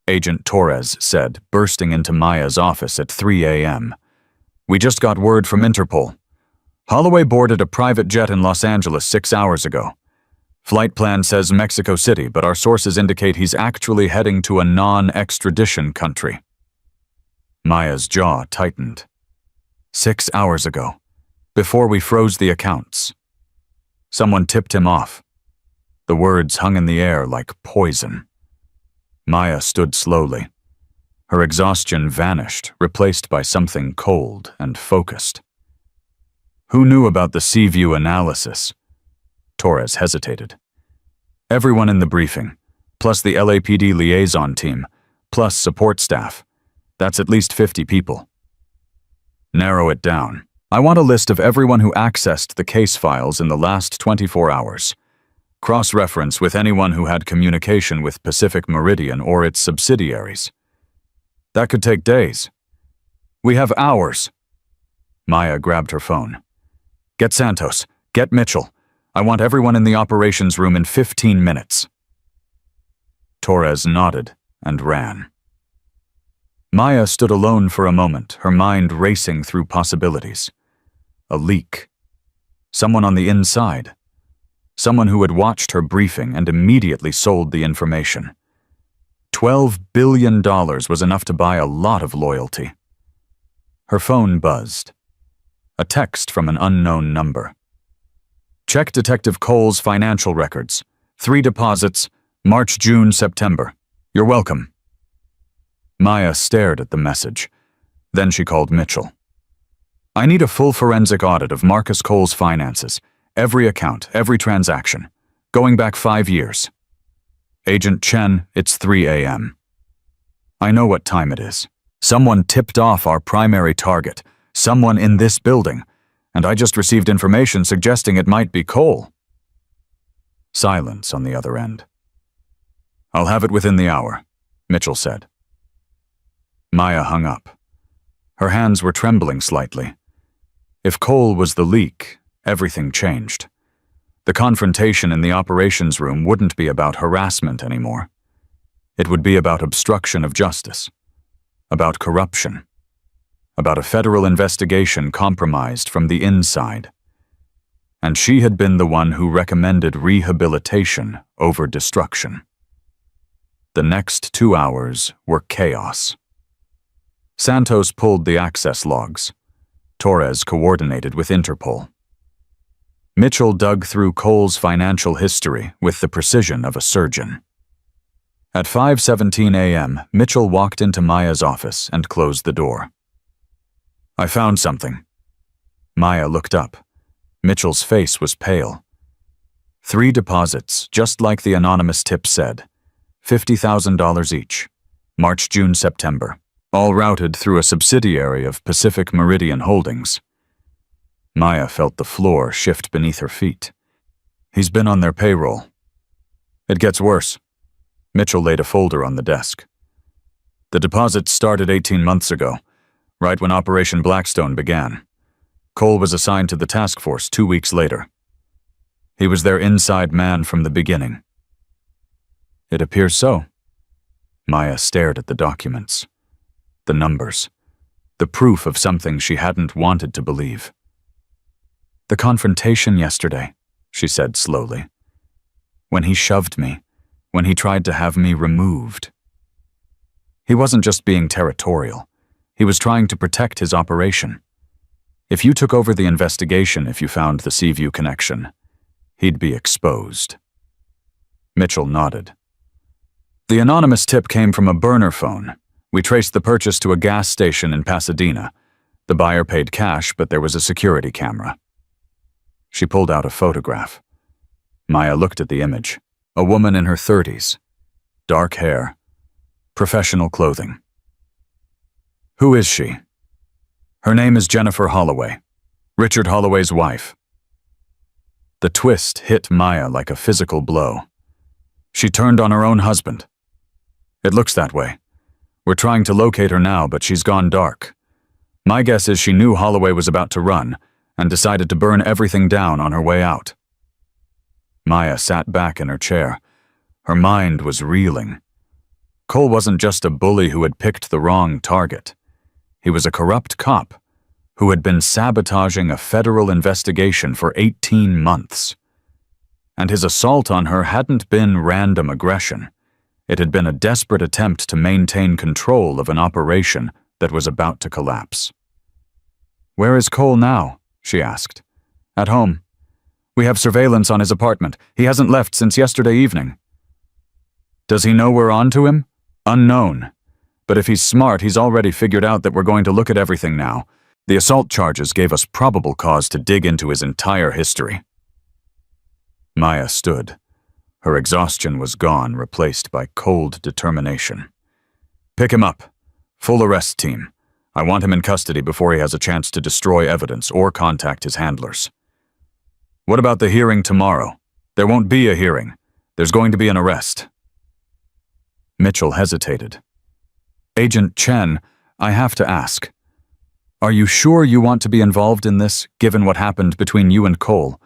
Agent Torres said, bursting into Maya's office at 3 a.m. "We just got word from Interpol. Holloway boarded a private jet in Los Angeles 6 hours ago. Flight plan says Mexico City, but our sources indicate he's actually heading to a non-extradition country." Maya's jaw tightened. 6 hours ago, before we froze the accounts. Someone tipped him off. The words hung in the air like poison. Maya stood slowly. Her exhaustion vanished, replaced by something cold and focused. "Who knew about the Seaview analysis?" Torres hesitated. "Everyone in the briefing, plus the LAPD liaison team, plus support staff. That's at least 50 people." "Narrow it down. I want a list of everyone who accessed the case files in the last 24 hours. Cross-reference with anyone who had communication with Pacific Meridian or its subsidiaries." "That could take days." "We have hours." Maya grabbed her phone. "Get Santos. Get Mitchell. I want everyone in the operations room in 15 minutes. Torres nodded and ran. Maya stood alone for a moment, her mind racing through possibilities. A leak. Someone on the inside. Someone who had watched her briefing and immediately sold the information. $12 billion was enough to buy a lot of loyalty. Her phone buzzed. A text from an unknown number. "Check Detective Cole's financial records. 3 deposits, March, June, September. You're welcome." Maya stared at the message. Then she called Mitchell. "I need a full forensic audit of Marcus Cole's finances. Every account, every transaction. Going back 5 years. Agent Chen, it's 3 a.m. I know what time it is. Someone tipped off our primary target. Someone in this building. And I just received information suggesting it might be Cole." Silence on the other end. "I'll have it within the hour," Mitchell said. Maya hung up. Her hands were trembling slightly. If Cole was the leak, everything changed. The confrontation in the operations room wouldn't be about harassment anymore. It would be about obstruction of justice, about corruption, about a federal investigation compromised from the inside. And she had been the one who recommended rehabilitation over destruction. The next 2 hours were chaos. Santos pulled the access logs. Torres coordinated with Interpol. Mitchell dug through Cole's financial history with the precision of a surgeon. At 5:17 a.m., Mitchell walked into Maya's office and closed the door. "I found something." Maya looked up. Mitchell's face was pale. 3 deposits, just like the anonymous tip said. $50,000 each. March, June, September. all routed through a subsidiary of Pacific Meridian Holdings. Maya felt the floor shift beneath her feet. He's been on their payroll. It gets worse. Mitchell laid a folder on the desk. The deposits started 18 months ago, right when Operation Blackstone began. Cole was assigned to the task force 2 weeks later. He was their inside man from the beginning. It appears so. Maya stared at the documents, the numbers, the proof of something she hadn't wanted to believe. The confrontation yesterday, she said slowly. When he shoved me, when he tried to have me removed. He wasn't just being territorial. He was trying to protect his operation. If you took over the investigation, if you found the Seaview connection, he'd be exposed. Mitchell nodded. The anonymous tip came from a burner phone. We traced the purchase to a gas station in Pasadena. The buyer paid cash, but there was a security camera. She pulled out a photograph. Maya looked at the image. A woman in her 30s. Dark hair. Professional clothing. Who is she? Her name is Jennifer Holloway, Richard Holloway's wife. The twist hit Maya like a physical blow. She turned on her own husband. It looks that way. We're trying to locate her now, but she's gone dark. My guess is she knew Holloway was about to run and decided to burn everything down on her way out. Maya sat back in her chair. Her mind was reeling. Cole wasn't just a bully who had picked the wrong target. He was a corrupt cop who had been sabotaging a federal investigation for 18 months. And his assault on her hadn't been random aggression. It had been a desperate attempt to maintain control of an operation that was about to collapse. "Where is Cole now?" she asked. "At home. We have surveillance on his apartment. He hasn't left since yesterday evening." "Does he know we're on to him?" "Unknown. But if he's smart, he's already figured out that we're going to look at everything now. The assault charges gave us probable cause to dig into his entire history." Maya stood. Her exhaustion was gone, replaced by cold determination. "Pick him up. Full arrest team. I want him in custody before he has a chance to destroy evidence or contact his handlers." "What about the hearing tomorrow?" "There won't be a hearing. There's going to be an arrest." Mitchell hesitated. "Agent Chen, I have to ask. Are you sure you want to be involved in this, given what happened between you and Cole?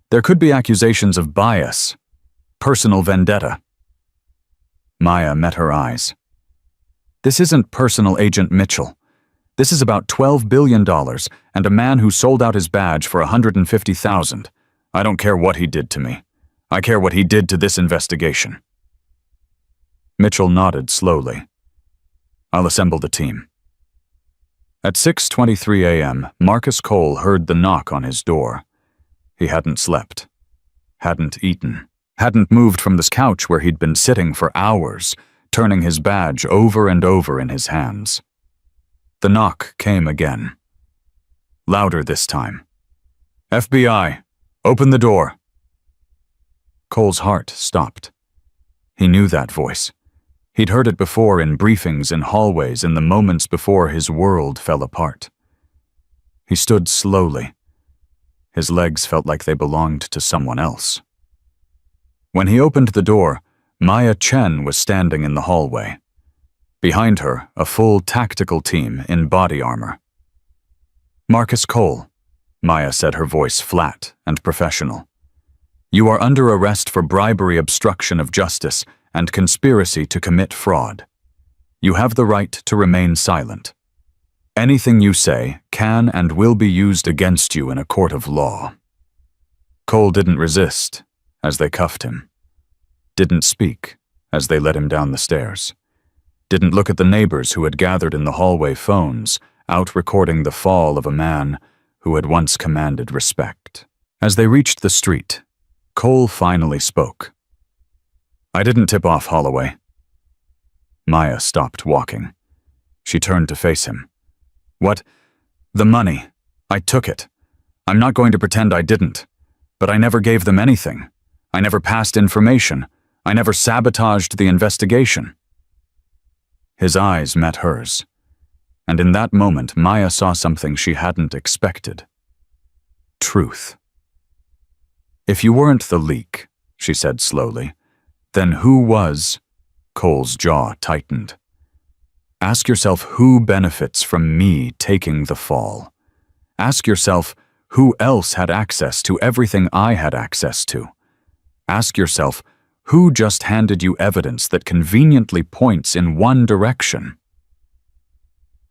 There could be accusations of bias, personal vendetta." Maya met her eyes. "This isn't personal, Agent Mitchell. This is about $12 billion and a man who sold out his badge for $150,000. I don't care what he did to me. I care what he did to this investigation." Mitchell nodded slowly. "I'll assemble the team." At 6:23 a.m., Marcus Cole heard the knock on his door. He hadn't slept, hadn't eaten, hadn't moved from this couch where he'd been sitting for hours, turning his badge over and over in his hands. The knock came again. Louder this time. "FBI, open the door." Cole's heart stopped. He knew that voice. He'd heard it before in briefings in hallways in the moments before his world fell apart. He stood slowly. His legs felt like they belonged to someone else. When he opened the door, Maya Chen was standing in the hallway. Behind her, a full tactical team in body armor. "Marcus Cole," Maya said, her voice flat and professional. "You are under arrest for bribery, obstruction of justice, and conspiracy to commit fraud. You have the right to remain silent. Anything you say can and will be used against you in a court of law." Cole didn't resist as they cuffed him. Didn't speak as they led him down the stairs. Didn't look at the neighbors who had gathered in the hallway phones, out recording the fall of a man who had once commanded respect. As they reached the street, Cole finally spoke. "I didn't tip off Holloway." Maya stopped walking. She turned to face him. "What? The money. I took it. I'm not going to pretend I didn't. But I never gave them anything. I never passed information. I never sabotaged the investigation." His eyes met hers. And in that moment, Maya saw something she hadn't expected. Truth. "If you weren't the leak," she said slowly, "then who was?" Cole's jaw tightened. "Ask yourself who benefits from me taking the fall. Ask yourself who else had access to everything I had access to. Ask yourself who just handed you evidence that conveniently points in one direction."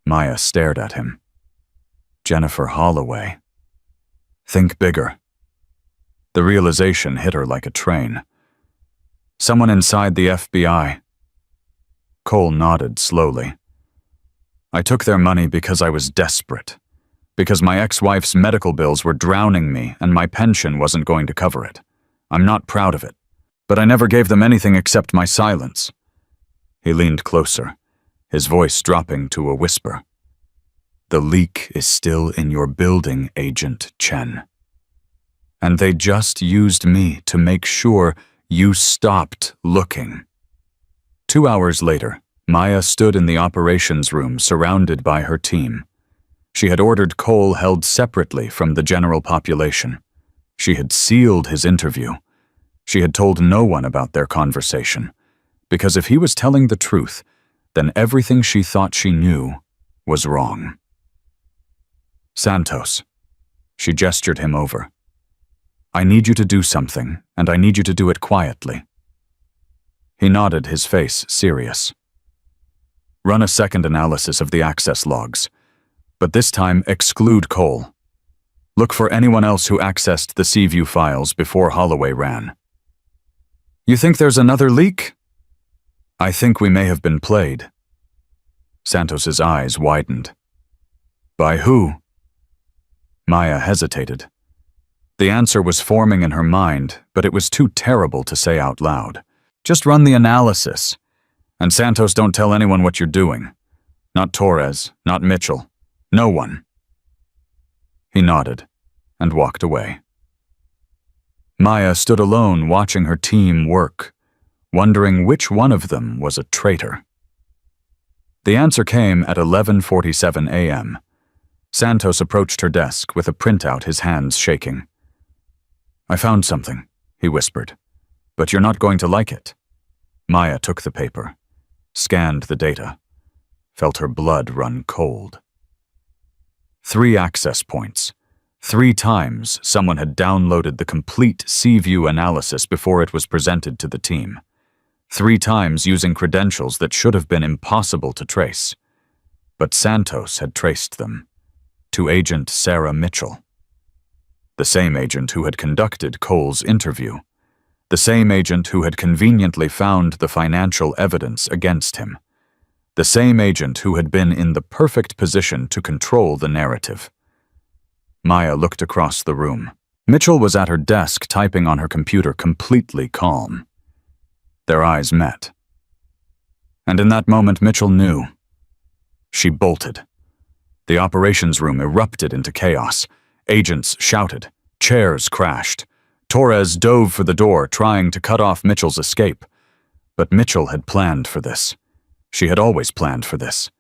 Maya stared at him. Jennifer Holloway. Think bigger. The realization hit her like a train. Someone inside the FBI. Cole nodded slowly. "I took their money because I was desperate. Because my ex-wife's medical bills were drowning me and my pension wasn't going to cover it. I'm not proud of it. But I never gave them anything except my silence." He leaned closer, his voice dropping to a whisper. "The leak is still in your building, Agent Chen. And they just used me to make sure you stopped looking." 2 hours later, Maya stood in the operations room surrounded by her team. She had ordered Cole held separately from the general population. She had sealed his interview. She had told no one about their conversation, because if he was telling the truth, then everything she thought she knew was wrong. "Santos," she gestured him over. "I need you to do something, and I need you to do it quietly." He nodded, his face serious. "Run a second analysis of the access logs, but this time exclude Cole. Look for anyone else who accessed the Seaview files before Holloway ran." "You think there's another leak?" "I think we may have been played." Santos's eyes widened. "By who?" Maya hesitated. The answer was forming in her mind, but it was too terrible to say out loud. "Just run the analysis. And Santos, don't tell anyone what you're doing. Not Torres, not Mitchell. No one." He nodded and walked away. Maya stood alone watching her team work, wondering which one of them was a traitor. The answer came at 11:47 a.m. Santos approached her desk with a printout, his hands shaking. "I found something," he whispered, "but you're not going to like it." Maya took the paper, scanned the data, felt her blood run cold. 3 access points. 3 times someone had downloaded the complete Seaview analysis before it was presented to the team. 3 times using credentials that should have been impossible to trace. But Santos had traced them to Agent Sarah Mitchell. The same agent who had conducted Cole's interview. The same agent who had conveniently found the financial evidence against him. The same agent who had been in the perfect position to control the narrative. Maya looked across the room. Mitchell was at her desk typing on her computer, completely calm. Their eyes met. And in that moment, Mitchell knew. She bolted. The operations room erupted into chaos. Agents shouted. Chairs crashed. Torres dove for the door, trying to cut off Mitchell's escape. But Mitchell had planned for this. She had always planned for this.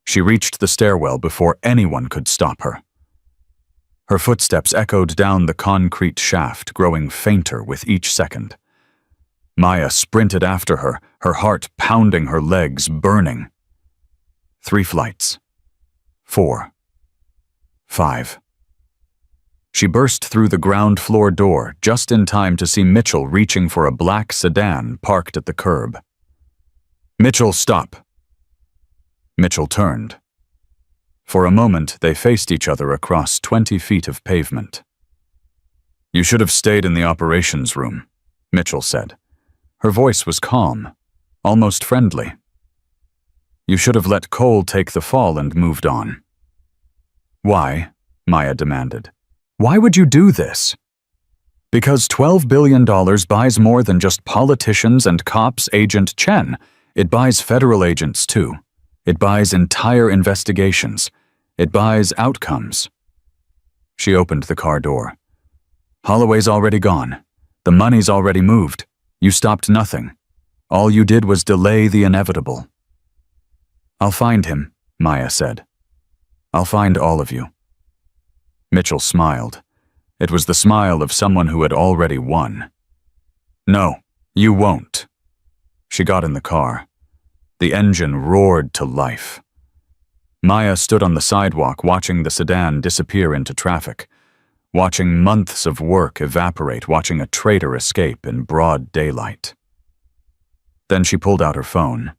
She reached the stairwell before anyone could stop her. Her footsteps echoed down the concrete shaft, growing fainter with each second. Maya sprinted after her, her heart pounding, her legs burning. 3 flights. 4. 5. She burst through the ground floor door just in time to see Mitchell reaching for a black sedan parked at the curb. "Mitchell, stop." Mitchell turned. For a moment, they faced each other across 20 feet of pavement. "You should have stayed in the operations room," Mitchell said. Her voice was calm, almost friendly. "You should have let Cole take the fall and moved on." "Why?" Maya demanded. "Why would you do this?" "Because $12 billion buys more than just politicians and cops, Agent Chen. It buys federal agents, too. It buys entire investigations. It buys outcomes." She opened the car door. "Holloway's already gone. The money's already moved. You stopped nothing. All you did was delay the inevitable." "I'll find him," Maya said. I'll find all of you." Mitchell smiled. It was the smile of someone who had already won. "No, you won't." She got in the car. The engine roared to life. Maya stood on the sidewalk watching the sedan disappear into traffic, watching months of work evaporate, watching a traitor escape in broad daylight. Then she pulled out her phone.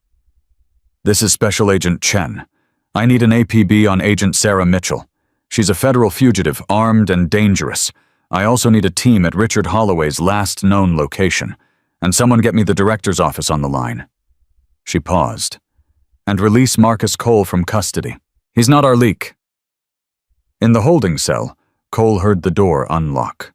"This is Special Agent Chen. I need an APB on Agent Sarah Mitchell. She's a federal fugitive, armed and dangerous. I also need a team at Richard Holloway's last known location. And someone get me the director's office on the line." She paused. "And release Marcus Cole from custody. He's not our leak." In the holding cell, Cole heard the door unlock.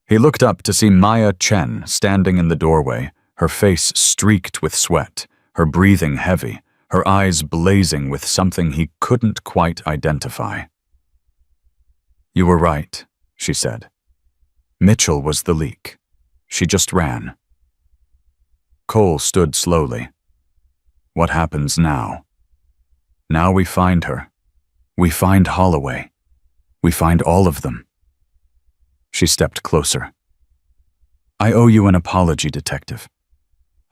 He looked up to see Maya Chen standing in the doorway, her face streaked with sweat, her breathing heavy, her eyes blazing with something he couldn't quite identify. "You were right," she said. "Mitchell was the leak. She just ran." Cole stood slowly. "What happens now? Now we find her. We find Holloway. We find all of them." She stepped closer. "I owe you an apology, Detective.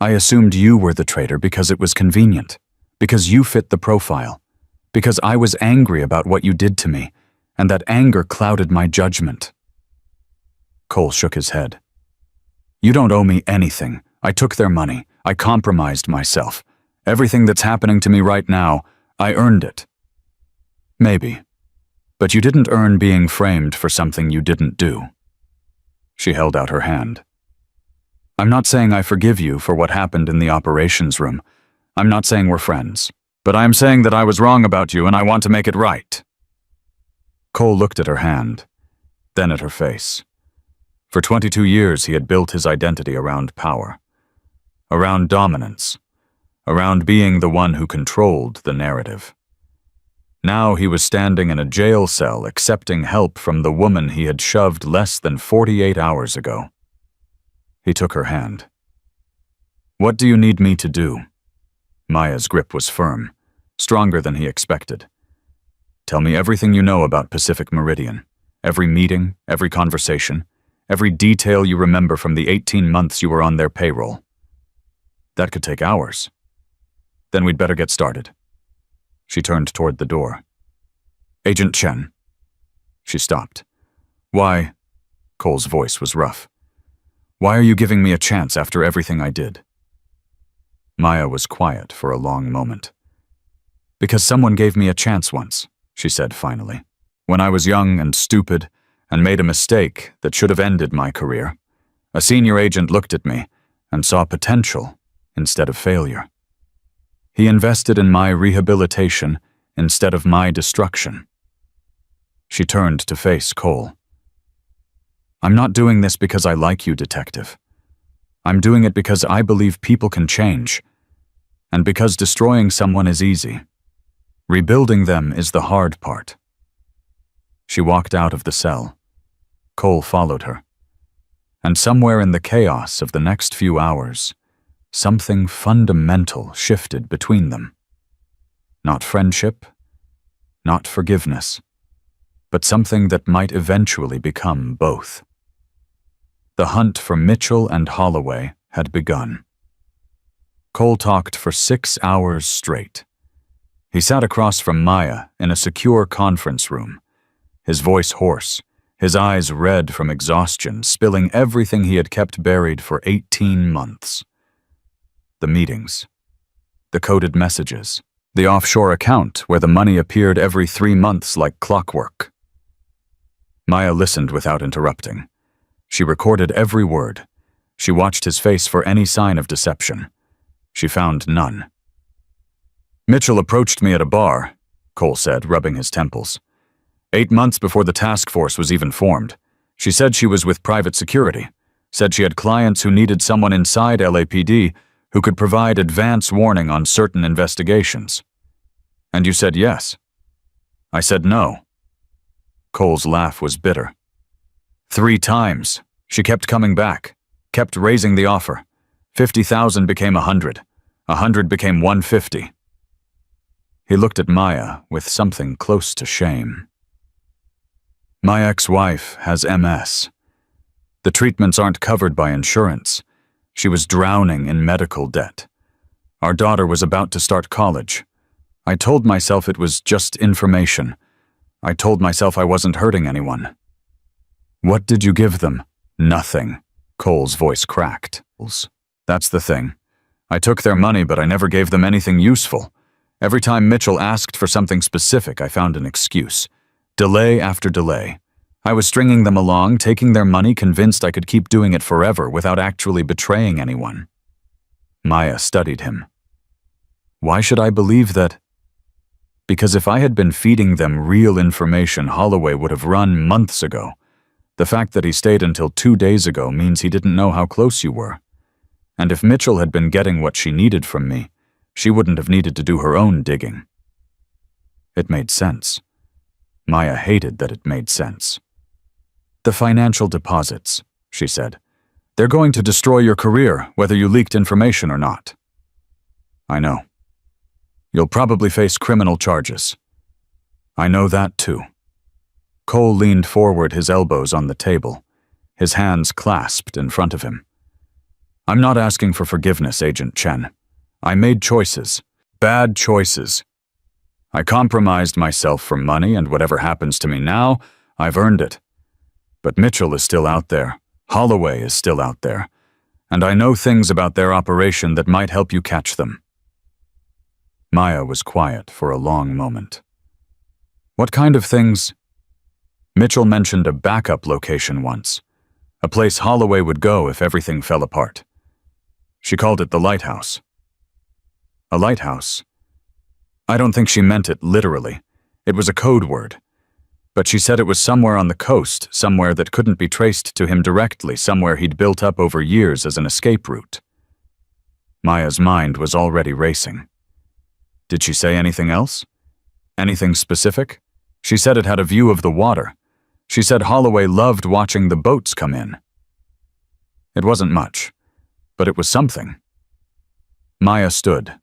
I assumed you were the traitor because it was convenient, because you fit the profile, because I was angry about what you did to me, and that anger clouded my judgment." Cole shook his head. "You don't owe me anything. I took their money. I compromised myself. Everything that's happening to me right now, I earned it." "Maybe. But you didn't earn being framed for something you didn't do." She held out her hand. "I'm not saying I forgive you for what happened in the operations room. I'm not saying we're friends. But I'm saying that I was wrong about you and I want to make it right." Cole looked at her hand, then at her face. For 22 years he had built his identity around power, around dominance, around being the one who controlled the narrative. Now he was standing in a jail cell accepting help from the woman he had shoved less than 48 hours ago. He took her hand. "What do you need me to do?" Maya's grip was firm, stronger than he expected. "Tell me everything you know about Pacific Meridian, every meeting, every conversation, every detail you remember from the 18 months you were on their payroll." "That could take hours." "Then we'd better get started." She turned toward the door. "Agent Chen." She stopped. "Why?" Cole's voice was rough. "Why are you giving me a chance after everything I did?" Maya was quiet for a long moment. "Because someone gave me a chance once," she said finally. "When I was young and stupid and made a mistake that should have ended my career, a senior agent looked at me and saw potential instead of failure. He invested in my rehabilitation instead of my destruction." She turned to face Cole. "I'm not doing this because I like you, Detective. I'm doing it because I believe people can change, and because destroying someone is easy. Rebuilding them is the hard part." She walked out of the cell. Cole followed her. And somewhere in the chaos of the next few hours, something fundamental shifted between them. Not friendship, not forgiveness, but something that might eventually become both. The hunt for Mitchell and Holloway had begun. Cole talked for 6 hours straight. He sat across from Maya in a secure conference room, his voice hoarse, his eyes red from exhaustion, spilling everything he had kept buried for 18 months. The meetings, the coded messages, the offshore account where the money appeared every 3 months like clockwork. Maya listened without interrupting. She recorded every word. She watched his face for any sign of deception. She found none. "Mitchell approached me at a bar," Cole said, rubbing his temples. 8 months before the task force was even formed. She said she was with private security, said she had clients who needed someone inside LAPD who could provide advance warning on certain investigations. And you said yes. I said no." Cole's laugh was bitter. 3 times. She kept coming back, kept raising the offer. 50,000 became 100. 100 became 150. He looked at Maya with something close to shame. My ex-wife has MS. The treatments aren't covered by insurance. She was drowning in medical debt. Our daughter was about to start college. I told myself it was just information. I told myself I wasn't hurting anyone. What did you give them? Nothing. Cole's voice cracked. That's the thing. I took their money, but I never gave them anything useful. Every time Mitchell asked for something specific, I found an excuse. Delay after delay. I was stringing them along, taking their money, convinced I could keep doing it forever without actually betraying anyone. Maya studied him. Why should I believe that? Because if I had been feeding them real information, Holloway would have run months ago. The fact that he stayed until 2 days ago means he didn't know how close you were. And if Mitchell had been getting what she needed from me, she wouldn't have needed to do her own digging. It made sense. Maya hated that it made sense. The financial deposits, she said. They're going to destroy your career, whether you leaked information or not. I know. You'll probably face criminal charges. I know that too. Cole leaned forward, his elbows on the table, his hands clasped in front of him. I'm not asking for forgiveness, Agent Chen. I made choices. Bad choices. I compromised myself for money, and whatever happens to me now, I've earned it. But Mitchell is still out there. Holloway is still out there. And I know things about their operation that might help you catch them. Maya was quiet for a long moment. What kind of things? Mitchell mentioned a backup location once, a place Holloway would go if everything fell apart. She called it the lighthouse. A lighthouse? I don't think she meant it literally. It was a code word. But she said it was somewhere on the coast, somewhere that couldn't be traced to him directly, somewhere he'd built up over years as an escape route. Maya's mind was already racing. Did she say anything else? Anything specific? She said it had a view of the water. She said Holloway loved watching the boats come in. It wasn't much, but it was something. Maya stood.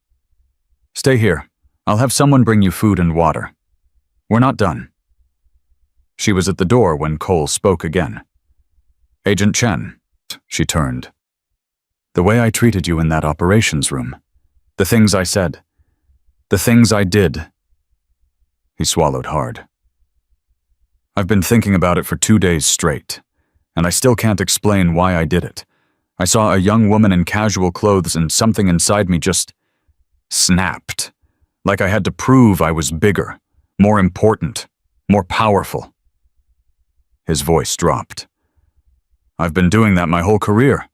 Stay here. I'll have someone bring you food and water. We're not done. She was at the door when Cole spoke again. Agent Chen, she turned. The way I treated you in that operations room, the things I said, the things I did. He swallowed hard. I've been thinking about it for 2 days straight, and I still can't explain why I did it. I saw a young woman in casual clothes and something inside me just snapped, like I had to prove I was bigger, more important, more powerful. His voice dropped. I've been doing that my whole career,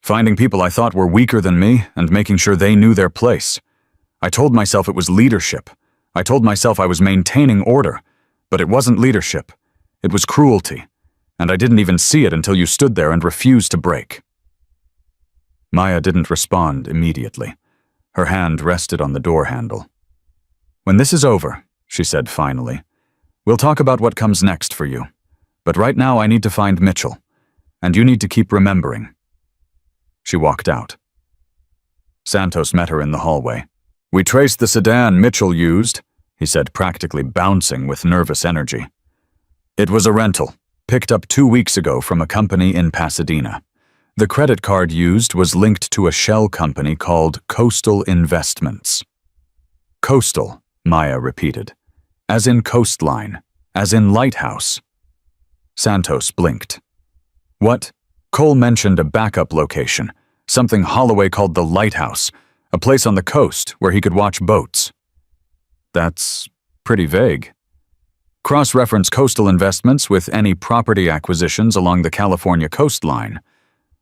finding people I thought were weaker than me and making sure they knew their place. I told myself it was leadership. I told myself I was maintaining order, but it wasn't leadership. It was cruelty, and I didn't even see it until you stood there and refused to break. Maya didn't respond immediately. Her hand rested on the door handle. When this is over, she said finally, we'll talk about what comes next for you. But right now I need to find Mitchell, and you need to keep remembering. She walked out. Santos met her in the hallway. We traced the sedan Mitchell used, he said, practically bouncing with nervous energy. It was a rental, picked up 2 weeks ago from a company in Pasadena. The credit card used was linked to a shell company called Coastal Investments. Coastal, Maya repeated. As in coastline, as in lighthouse. Santos blinked. What? Cole mentioned a backup location, something Holloway called the lighthouse, a place on the coast where he could watch boats. That's pretty vague. Cross-reference Coastal Investments with any property acquisitions along the California coastline.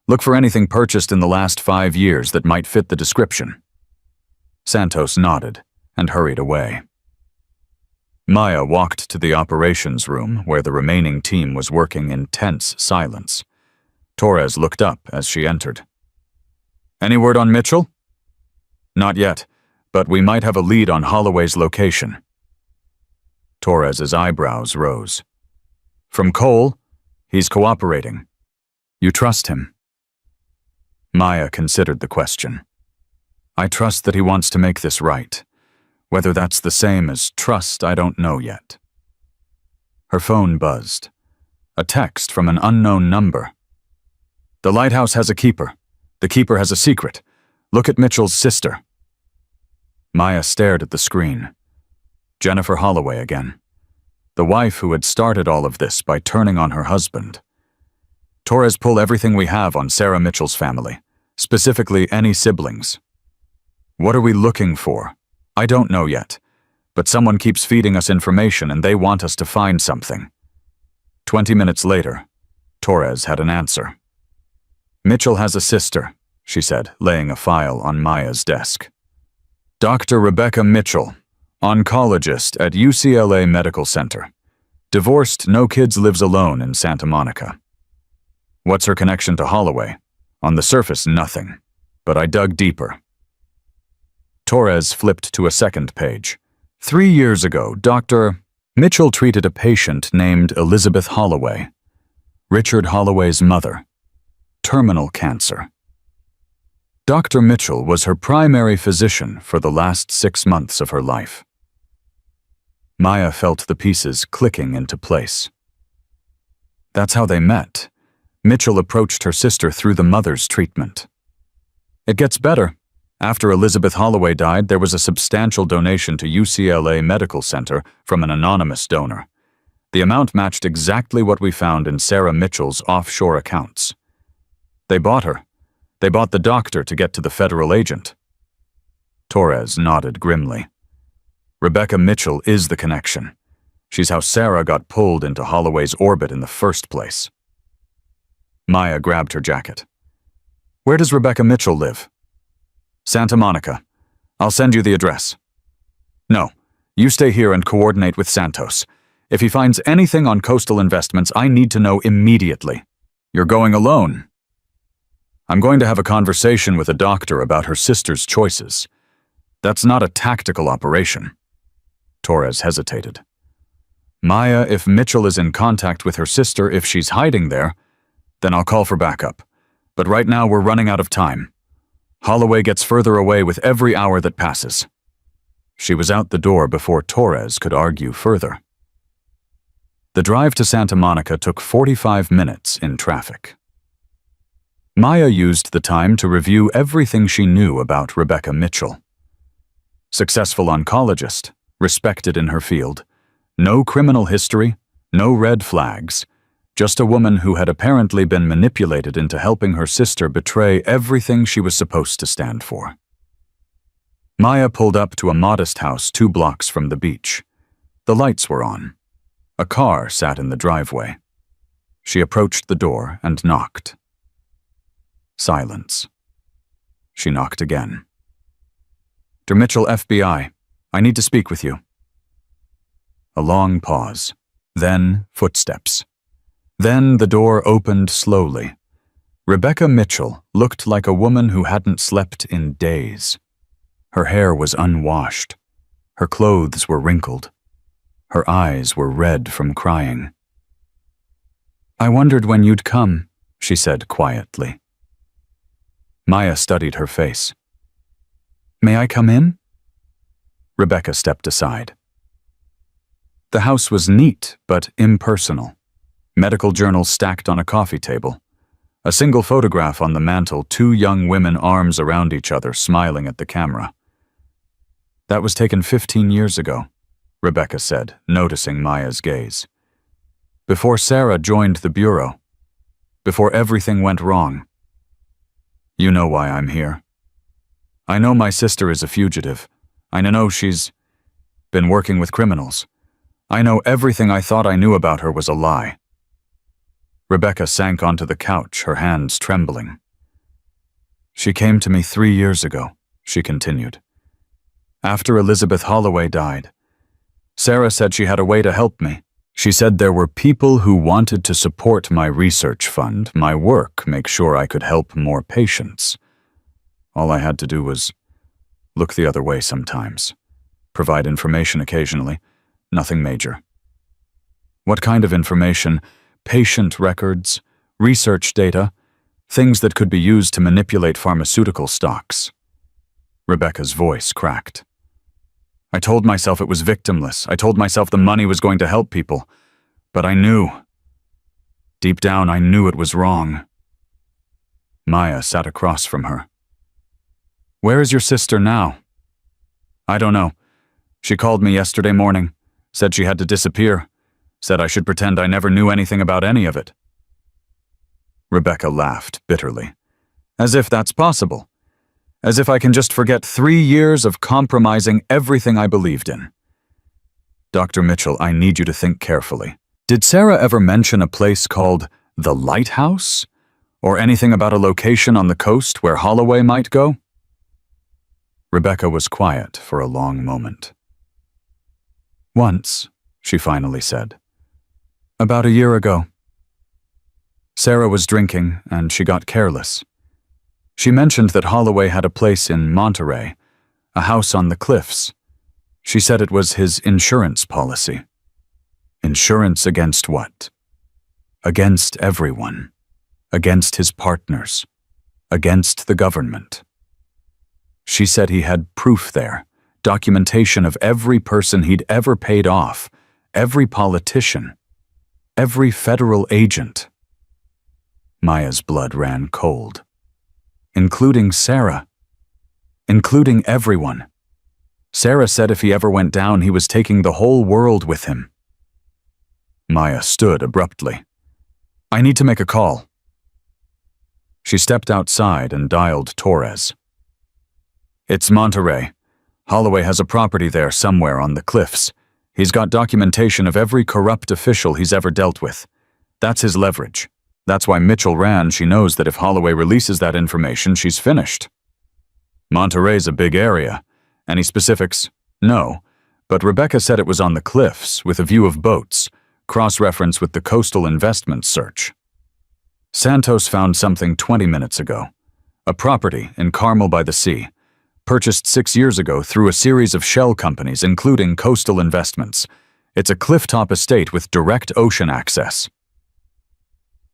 Look for anything purchased in the last 5 years that might fit the description. Santos nodded and hurried away. Maya walked to the operations room where the remaining team was working in tense silence. Torres looked up as she entered. Any word on Mitchell? Not yet, but we might have a lead on Holloway's location. Torres's eyebrows rose. From Cole, he's cooperating. You trust him? Maya considered the question. I trust that he wants to make this right. Whether that's the same as trust, I don't know yet. Her phone buzzed. A text from an unknown number. The lighthouse has a keeper. The keeper has a secret. Look at Mitchell's sister. Maya stared at the screen. Jennifer Holloway again. The wife who had started all of this by turning on her husband. Torres, pull everything we have on Sarah Mitchell's family, specifically any siblings. What are we looking for? I don't know yet, but someone keeps feeding us information and they want us to find something. 20 minutes later, Torres had an answer. Mitchell has a sister, she said, laying a file on Maya's desk. Dr. Rebecca Mitchell, oncologist at UCLA Medical Center. Divorced, no kids, lives alone in Santa Monica. What's her connection to Holloway? On the surface, nothing. But I dug deeper. Torres flipped to a second page. 3 years ago, Dr. Mitchell treated a patient named Elizabeth Holloway, Richard Holloway's mother. Terminal cancer. Dr. Mitchell was her primary physician for the last 6 months of her life. Maya felt the pieces clicking into place. That's how they met. Mitchell approached her sister through the mother's treatment. It gets better. After Elizabeth Holloway died, there was a substantial donation to UCLA Medical Center from an anonymous donor. The amount matched exactly what we found in Sarah Mitchell's offshore accounts. They bought her. They bought the doctor to get to the federal agent. Torres nodded grimly. Rebecca Mitchell is the connection. She's how Sarah got pulled into Holloway's orbit in the first place. Maya grabbed her jacket. Where does Rebecca Mitchell live? Santa Monica. I'll send you the address. No, you stay here and coordinate with Santos. If he finds anything on coastal investments, I need to know immediately. You're going alone. I'm going to have a conversation with a doctor about her sister's choices. That's not a tactical operation. Torres hesitated. Maya, if Mitchell is in contact with her sister, if she's hiding there, then I'll call for backup. But right now we're running out of time. Holloway gets further away with every hour that passes. She was out the door before Torres could argue further. The drive to Santa Monica took 45 minutes in traffic. Maya used the time to review everything she knew about Rebecca Mitchell. Successful oncologist, respected in her field, no criminal history, no red flags, just a woman who had apparently been manipulated into helping her sister betray everything she was supposed to stand for. Maya pulled up to a modest house 2 blocks from the beach. The lights were on. A car sat in the driveway. She approached the door and knocked. Silence. She knocked again. Dr. Mitchell, FBI. I need to speak with you. A long pause. Then footsteps. Then the door opened slowly. Rebecca Mitchell looked like a woman who hadn't slept in days. Her hair was unwashed. Her clothes were wrinkled. Her eyes were red from crying. I wondered when you'd come, she said quietly. Maya studied her face. May I come in? Rebecca stepped aside. The house was neat but impersonal. Medical journals stacked on a coffee table. A single photograph on the mantel, 2 young women arms around each other, smiling at the camera. That was taken 15 years ago, Rebecca said, noticing Maya's gaze. Before Sarah joined the bureau. Before everything went wrong. You know why I'm here. I know my sister is a fugitive. I know she's been working with criminals. I know everything I thought I knew about her was a lie. Rebecca sank onto the couch, her hands trembling. She came to me 3 years ago, she continued. After Elizabeth Holloway died, Sarah said she had a way to help me. She said there were people who wanted to support my research fund, my work, make sure I could help more patients. All I had to do was look the other way sometimes, provide information occasionally, nothing major. What kind of information? Patient records, research data, things that could be used to manipulate pharmaceutical stocks. Rebecca's voice cracked. I told myself it was victimless. I told myself the money was going to help people. But I knew. Deep down, I knew it was wrong. Maya sat across from her. Where is your sister now? I don't know. She called me yesterday morning, said she had to disappear, said I should pretend I never knew anything about any of it. Rebecca laughed bitterly. As if that's possible. As if I can just forget 3 years of compromising everything I believed in. Dr. Mitchell, I need you to think carefully. Did Sarah ever mention a place called the Lighthouse? Or anything about a location on the coast where Holloway might go? Rebecca was quiet for a long moment. Once, she finally said. About a year ago. Sarah was drinking, and she got careless. She mentioned that Holloway had a place in Monterey, a house on the cliffs. She said it was his insurance policy. Insurance against what? Against everyone. Against his partners. Against the government. She said he had proof there, documentation of every person he'd ever paid off, every politician, every federal agent. Maya's blood ran cold. Including Sarah. Including everyone. Sarah said if he ever went down, he was taking the whole world with him. Maya stood abruptly. I need to make a call. She stepped outside and dialed Torres. It's Monterey. Holloway has a property there somewhere on the cliffs. He's got documentation of every corrupt official he's ever dealt with. That's his leverage. That's why Mitchell ran. She knows that if Holloway releases that information, she's finished. Monterey's a big area. Any specifics? No. But Rebecca said it was on the cliffs, with a view of boats, cross-reference with the coastal investment search. Santos found something 20 minutes ago. A property in Carmel by the Sea, purchased 6 years ago through a series of shell companies, including Coastal Investments. It's a clifftop estate with direct ocean access.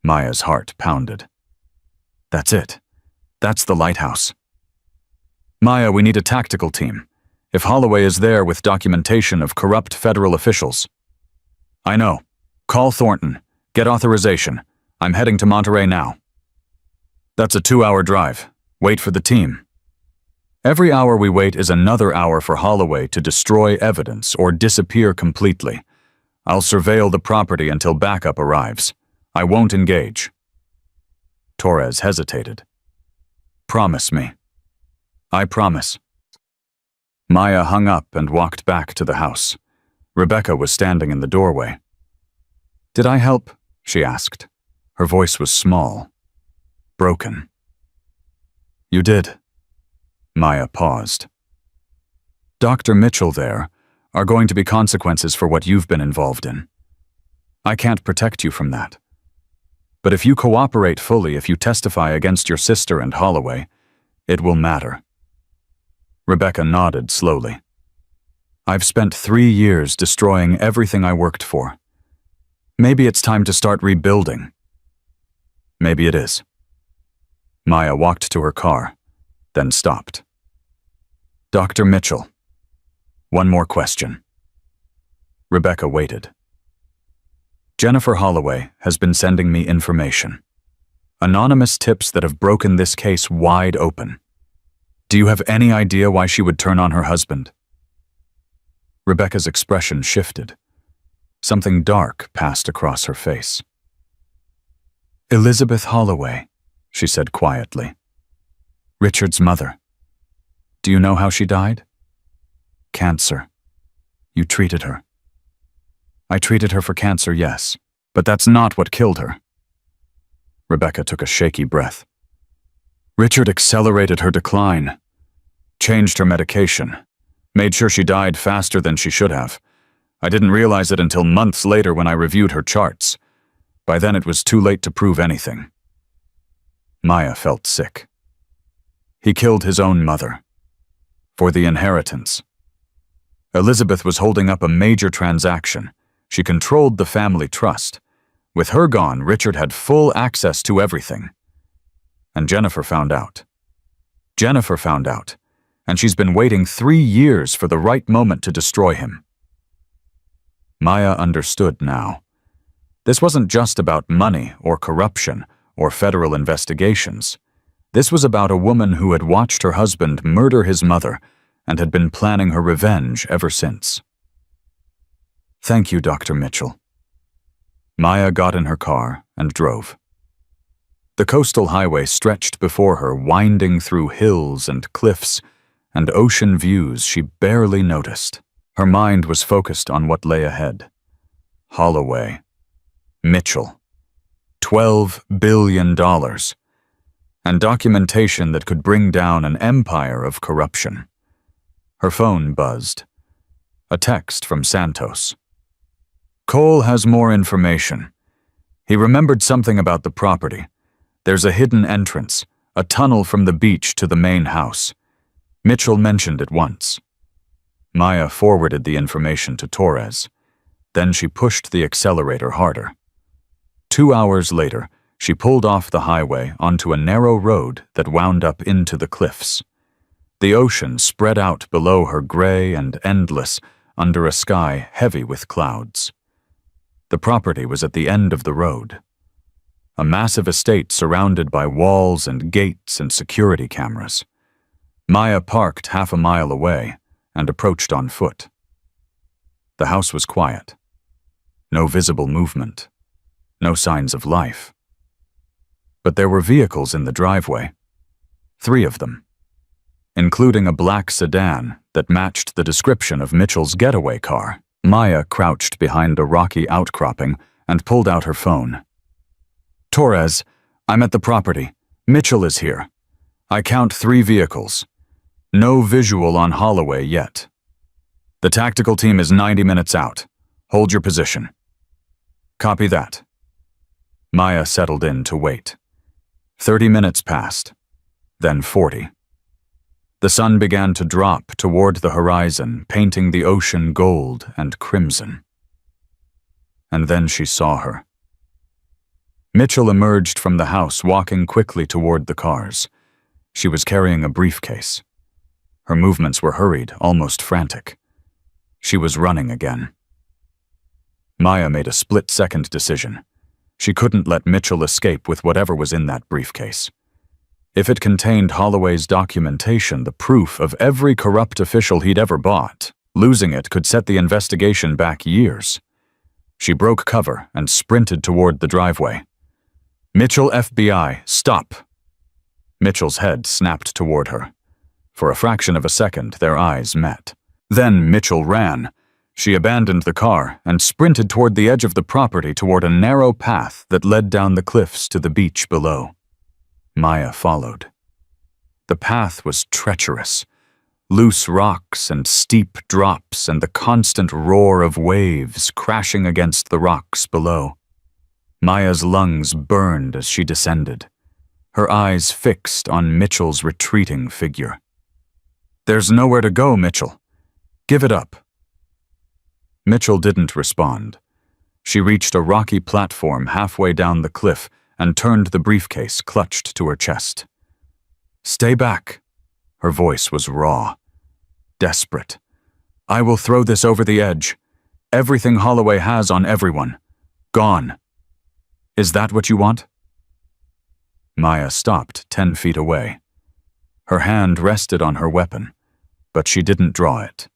Maya's heart pounded. That's it. That's the lighthouse. Maya, we need a tactical team. If Holloway is there with documentation of corrupt federal officials. I know. Call Thornton. Get authorization. I'm heading to Monterey now. That's a 2-hour drive. Wait for the team. Every hour we wait is another hour for Holloway to destroy evidence or disappear completely. I'll surveil the property until backup arrives. I won't engage. Torres hesitated. Promise me. I promise. Maya hung up and walked back to the house. Rebecca was standing in the doorway. Did I help? She asked. Her voice was small, broken. You did. Maya paused. Dr. Mitchell, there are going to be consequences for what you've been involved in. I can't protect you from that. But if you cooperate fully, if you testify against your sister and Holloway, it will matter. Rebecca nodded slowly. I've spent 3 years destroying everything I worked for. Maybe it's time to start rebuilding. Maybe it is. Maya walked to her car, then stopped. Dr. Mitchell, one more question. Rebecca waited. Jennifer Holloway has been sending me information. Anonymous tips that have broken this case wide open. Do you have any idea why she would turn on her husband? Rebecca's expression shifted. Something dark passed across her face. Elizabeth Holloway, she said quietly. Richard's mother. Do you know how she died? Cancer. You treated her. I treated her for cancer, yes, but that's not what killed her. Rebecca took a shaky breath. Richard accelerated her decline, changed her medication, made sure she died faster than she should have. I didn't realize it until months later when I reviewed her charts. By then it was too late to prove anything. Maya felt sick. He killed his own mother. For the inheritance. Elizabeth was holding up a major transaction. She controlled the family trust. With her gone, Richard had full access to everything. And Jennifer found out. and she's been waiting 3 years for the right moment to destroy him. Maya understood now. This wasn't just about money or corruption or federal investigations. This was about a woman who had watched her husband murder his mother and had been planning her revenge ever since. "Thank you, Dr. Mitchell." Maya got in her car and drove. The coastal highway stretched before her, winding through hills and cliffs and ocean views she barely noticed. Her mind was focused on what lay ahead. Holloway. Mitchell. $12 billion. And documentation that could bring down an empire of corruption. Her phone buzzed. A text from Santos. "Cole has more information. He remembered something about the property. There's a hidden entrance, a tunnel from the beach to the main house. Mitchell mentioned it once." Maya forwarded the information to Torres. Then she pushed the accelerator harder. 2 hours later, she pulled off the highway onto a narrow road that wound up into the cliffs. The ocean spread out below her, gray and endless, under a sky heavy with clouds. The property was at the end of the road. A massive estate surrounded by walls and gates and security cameras. Maya parked half a mile away and approached on foot. The house was quiet. No visible movement. No signs of life. But there were vehicles in the driveway. 3 of them, including a black sedan that matched the description of Mitchell's getaway car. Maya crouched behind a rocky outcropping and pulled out her phone. "Torres, I'm at the property. Mitchell is here. I count 3 vehicles. No visual on Holloway yet. The tactical team is 90 minutes out. Hold your position." "Copy that." Maya settled in to wait. 30 minutes passed, then 40. The sun began to drop toward the horizon, painting the ocean gold and crimson. And then she saw her. Mitchell emerged from the house, walking quickly toward the cars. She was carrying a briefcase. Her movements were hurried, almost frantic. She was running again. Maya made a split-second decision. She couldn't let Mitchell escape with whatever was in that briefcase. If it contained Holloway's documentation, the proof of every corrupt official he'd ever bought, losing it could set the investigation back years. She broke cover and sprinted toward the driveway. "Mitchell, FBI, stop!" Mitchell's head snapped toward her. For a fraction of a second, their eyes met. Then Mitchell ran. She abandoned the car and sprinted toward the edge of the property, toward a narrow path that led down the cliffs to the beach below. Maya followed. The path was treacherous. Loose rocks and steep drops and the constant roar of waves crashing against the rocks below. Maya's lungs burned as she descended, her eyes fixed on Mitchell's retreating figure. "There's nowhere to go, Mitchell. Give it up." Mitchell didn't respond. She reached a rocky platform halfway down the cliff and turned the briefcase clutched to her chest. "Stay back." Her voice was raw, desperate. "I will throw this over the edge. Everything Holloway has on everyone. Gone. Is that what you want?" Maya stopped 10 feet away. Her hand rested on her weapon, but she didn't draw it.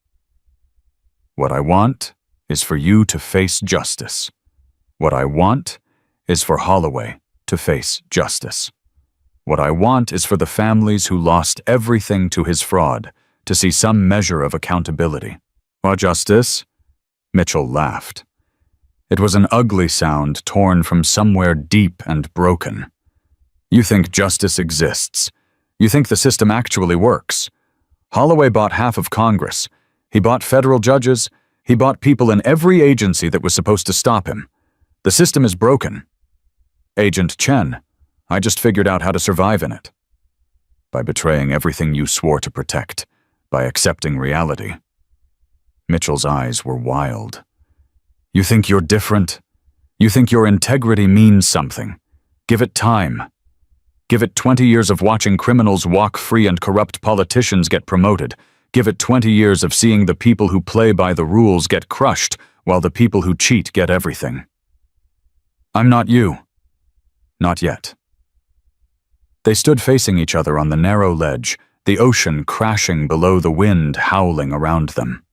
"What I want is for you to face justice. What I want is for Holloway to face justice. What I want is for the families who lost everything to his fraud to see some measure of accountability." "What justice?" Mitchell laughed. It was an ugly sound torn from somewhere deep and broken. "You think justice exists. You think the system actually works. Holloway bought half of Congress. He bought federal judges. He bought people in every agency that was supposed to stop him. The system is broken. Agent Chen, I just figured out how to survive in it. By betraying everything you swore to protect, by accepting reality." Mitchell's eyes were wild. "You think you're different? You think your integrity means something? Give it time. Give it 20 years of watching criminals walk free and corrupt politicians get promoted. Give it 20 years of seeing the people who play by the rules get crushed, while the people who cheat get everything. I'm not you. Not yet. They stood facing each other on the narrow ledge, the ocean crashing below, the wind howling around them.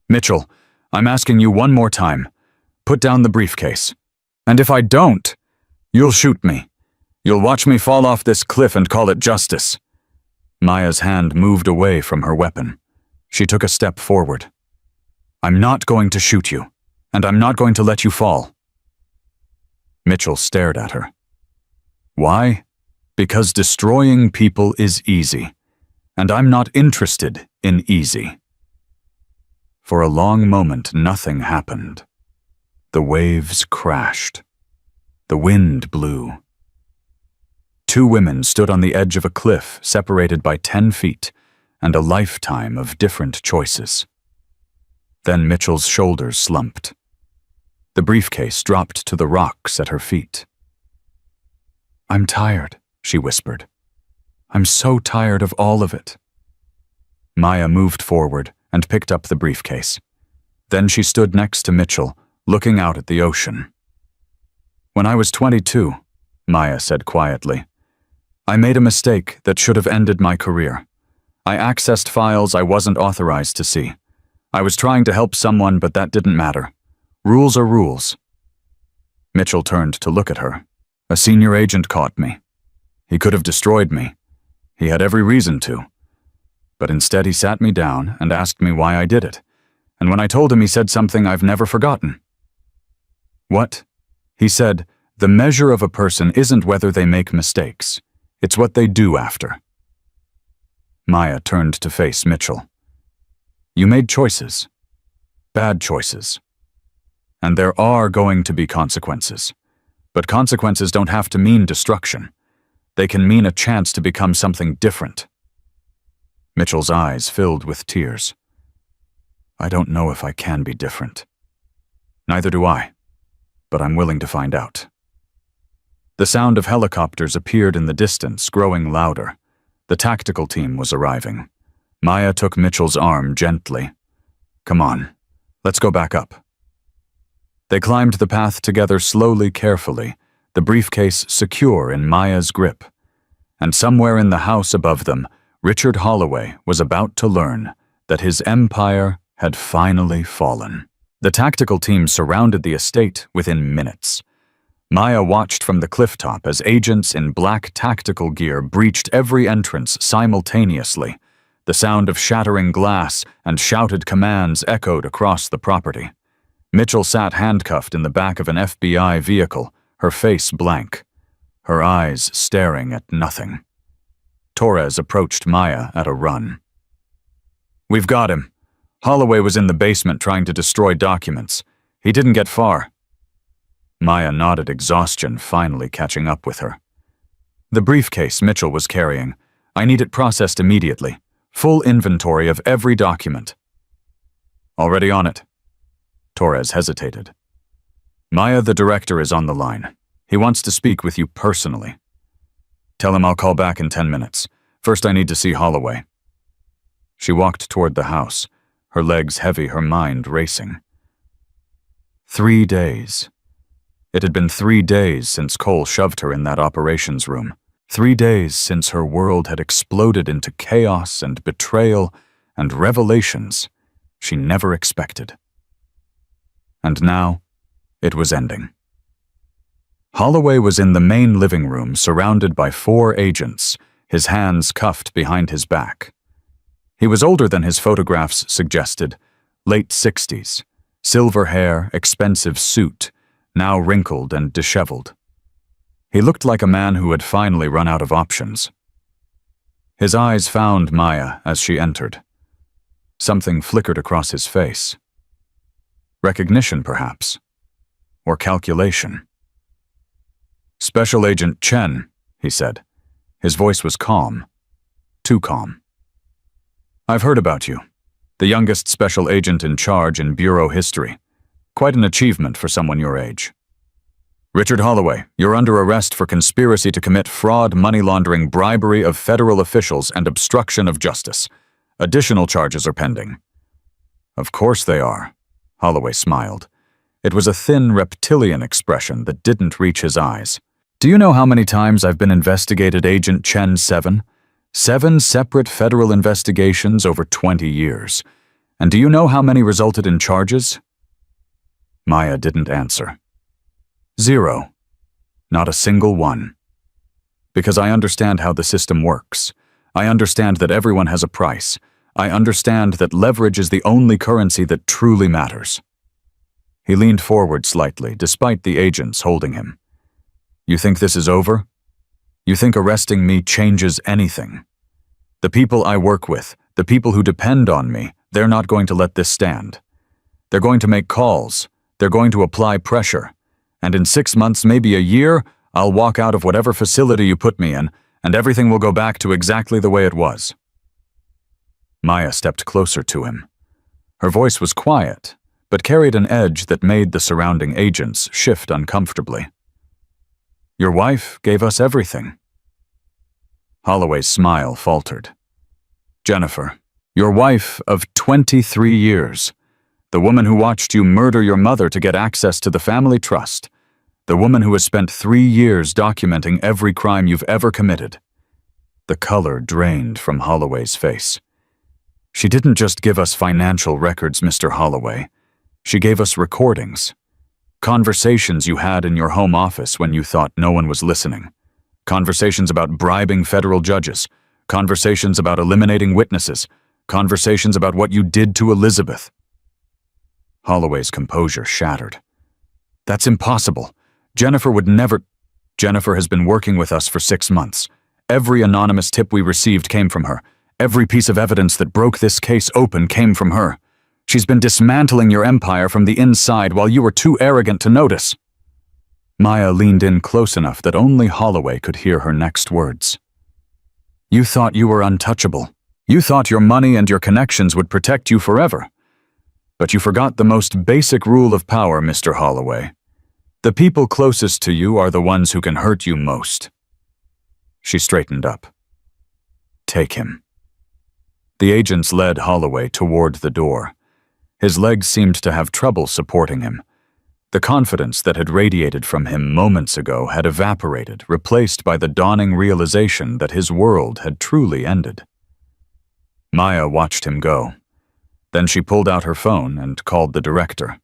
Mitchell, I'm asking you one more time. Put down the briefcase. And if I don't, you'll shoot me. You'll watch me fall off this cliff and call it justice. Maya's hand moved away from her weapon. She took a step forward. I'm not going to shoot you, and I'm not going to let you fall. Mitchell stared at her. Why? Because destroying people is easy, and I'm not interested in easy. For a long moment, nothing happened. The waves crashed. The wind blew. Two women stood on the edge of a cliff, separated by 10 feet, and a lifetime of different choices. Then Mitchell's shoulders slumped. The briefcase dropped to the rocks at her feet. I'm tired, she whispered. I'm so tired of all of it. Maya moved forward and picked up the briefcase. Then she stood next to Mitchell, looking out at the ocean. When I was 22, Maya said quietly, I made a mistake that should have ended my career. I accessed files I wasn't authorized to see. I was trying to help someone, but that didn't matter. Rules are rules. Mitchell turned to look at her. A senior agent caught me. He could have destroyed me. He had every reason to. But instead he sat me down and asked me why I did it. And when I told him, he said something I've never forgotten. What? He said, the measure of a person isn't whether they make mistakes. It's what they do after. Maya turned to face Mitchell. You made choices. Bad choices. And there are going to be consequences. But consequences don't have to mean destruction. They can mean a chance to become something different. Mitchell's eyes filled with tears. I don't know if I can be different. Neither do I, but I'm willing to find out. The sound of helicopters appeared in the distance, growing louder. The tactical team was arriving. Maya took Mitchell's arm gently. Come on, let's go back up. They climbed the path together slowly, carefully, the briefcase secure in Maya's grip. And somewhere in the house above them, Richard Holloway was about to learn that his empire had finally fallen. The tactical team surrounded the estate within minutes. Maya watched from the clifftop as agents in black tactical gear breached every entrance simultaneously. The sound of shattering glass and shouted commands echoed across the property. Mitchell sat handcuffed in the back of an FBI vehicle, her face blank, her eyes staring at nothing. Torres approached Maya at a run. We've got him. Holloway was in the basement trying to destroy documents. He didn't get far. Maya nodded, exhaustion finally catching up with her. The briefcase Mitchell was carrying. I need it processed immediately. Full inventory of every document. Already on it. Torres hesitated. Maya, the director, is on the line. He wants to speak with you personally. Tell him I'll call back in 10 minutes. First, I need to see Holloway. She walked toward the house, her legs heavy, her mind racing. 3 days. It had been 3 days since Cole shoved her in that operations room. 3 days since her world had exploded into chaos and betrayal and revelations she never expected. And now, it was ending. Holloway was in the main living room, surrounded by 4 agents, his hands cuffed behind his back. He was older than his photographs suggested, late 60s, silver hair, expensive suit, now wrinkled and disheveled. He looked like a man who had finally run out of options. His eyes found Maya as she entered. Something flickered across his face. Recognition, perhaps, or calculation. Special Agent Chen, he said. His voice was calm, too calm. I've heard about you, the youngest special agent in charge in bureau history. Quite an achievement for someone your age. Richard Holloway, you're under arrest for conspiracy to commit fraud, money laundering, bribery of federal officials, and obstruction of justice. Additional charges are pending." "Of course they are," Holloway smiled. It was a thin, reptilian expression that didn't reach his eyes. "Do you know how many times I've been investigated, Agent Chen 7? 7 separate federal investigations over 20 years. And do you know how many resulted in charges?" Maya didn't answer. "0. Not a single one. Because I understand how the system works. I understand that everyone has a price. I understand that leverage is the only currency that truly matters." He leaned forward slightly, despite the agents holding him. "You think this is over? You think arresting me changes anything? The people I work with, the people who depend on me, they're not going to let this stand. They're going to make calls. They're going to apply pressure. And in 6 months, maybe a year, I'll walk out of whatever facility you put me in, and everything will go back to exactly the way it was." Maya stepped closer to him. Her voice was quiet, but carried an edge that made the surrounding agents shift uncomfortably. "Your wife gave us everything." Holloway's smile faltered. "Jennifer, your wife of 23 years, the woman who watched you murder your mother to get access to the family trust, the woman who has spent 3 years documenting every crime you've ever committed." The color drained from Holloway's face. "She didn't just give us financial records, Mr. Holloway. She gave us recordings. Conversations you had in your home office when you thought no one was listening. Conversations about bribing federal judges. Conversations about eliminating witnesses. Conversations about what you did to Elizabeth." Holloway's composure shattered. "That's impossible. Jennifer would never—" "Jennifer has been working with us for 6 months. Every anonymous tip we received came from her. Every piece of evidence that broke this case open came from her. She's been dismantling your empire from the inside while you were too arrogant to notice." Maya leaned in close enough that only Holloway could hear her next words. "You thought you were untouchable. You thought your money and your connections would protect you forever. But you forgot the most basic rule of power, Mr. Holloway. The people closest to you are the ones who can hurt you most." She straightened up. "Take him." The agents led Holloway toward the door. His legs seemed to have trouble supporting him. The confidence that had radiated from him moments ago had evaporated, replaced by the dawning realization that his world had truly ended. Maya watched him go. Then she pulled out her phone and called the director.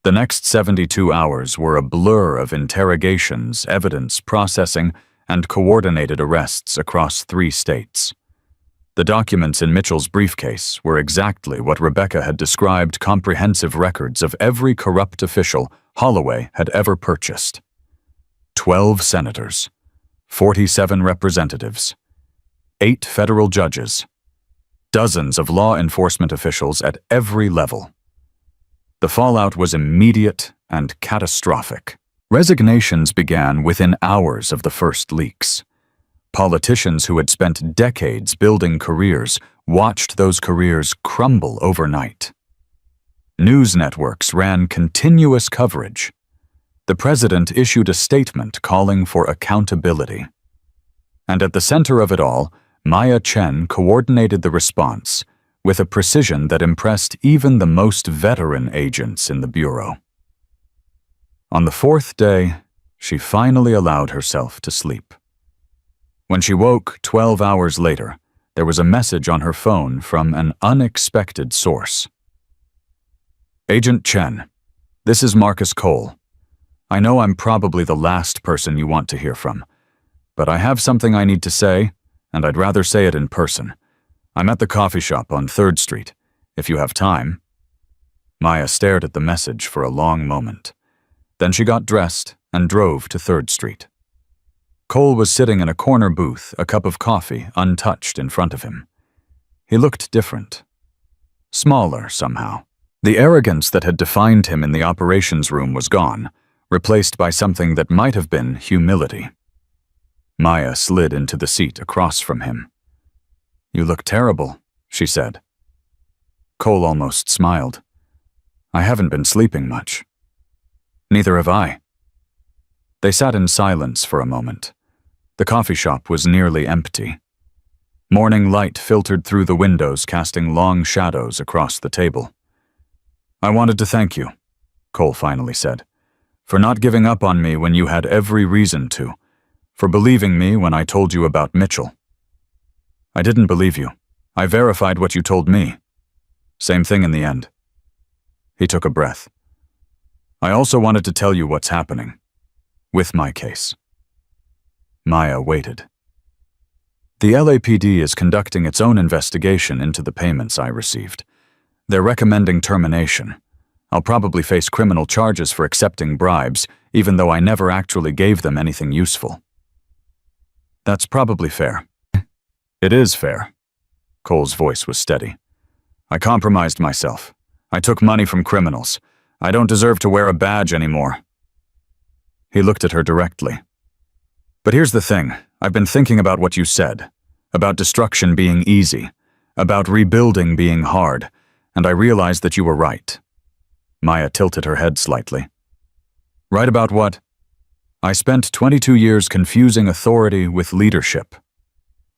The next 72 hours were a blur of interrogations, evidence processing, and coordinated arrests across 3 states. The documents in Mitchell's briefcase were exactly what Rebecca had described: comprehensive records of every corrupt official Holloway had ever purchased. 12 senators, 47 representatives, 8 federal judges, dozens of law enforcement officials at every level. The fallout was immediate and catastrophic. Resignations began within hours of the first leaks. Politicians who had spent decades building careers watched those careers crumble overnight. News networks ran continuous coverage. The president issued a statement calling for accountability. And at the center of it all, Maya Chen coordinated the response with a precision that impressed even the most veteran agents in the Bureau. On the 4th day, she finally allowed herself to sleep. When she woke 12 hours later, there was a message on her phone from an unexpected source. "Agent Chen, this is Marcus Cole. I know I'm probably the last person you want to hear from, but I have something I need to say, and I'd rather say it in person. I'm at the coffee shop on 3rd Street, if you have time." Maya stared at the message for a long moment. Then she got dressed and drove to 3rd Street. Cole was sitting in a corner booth, a cup of coffee untouched in front of him. He looked different. Smaller, somehow. The arrogance that had defined him in the operations room was gone, replaced by something that might have been humility. Maya slid into the seat across from him. "You look terrible," she said. Cole almost smiled. "I haven't been sleeping much." "Neither have I." They sat in silence for a moment. The coffee shop was nearly empty. Morning light filtered through the windows, casting long shadows across the table. "I wanted to thank you," Cole finally said, "for not giving up on me when you had every reason to, for believing me when I told you about Mitchell." "I didn't believe you. I verified what you told me. Same thing in the end." He took a breath. "I also wanted to tell you what's happening with my case." Maya waited. "The LAPD is conducting its own investigation into the payments I received. They're recommending termination. I'll probably face criminal charges for accepting bribes, even though I never actually gave them anything useful." "That's probably fair." "It is fair." Cole's voice was steady. "I compromised myself. I took money from criminals. I don't deserve to wear a badge anymore." He looked at her directly. "But here's the thing. I've been thinking about what you said, about destruction being easy, about rebuilding being hard, and I realized that you were right." Maya tilted her head slightly. "Right about what?" "I spent 22 years confusing authority with leadership.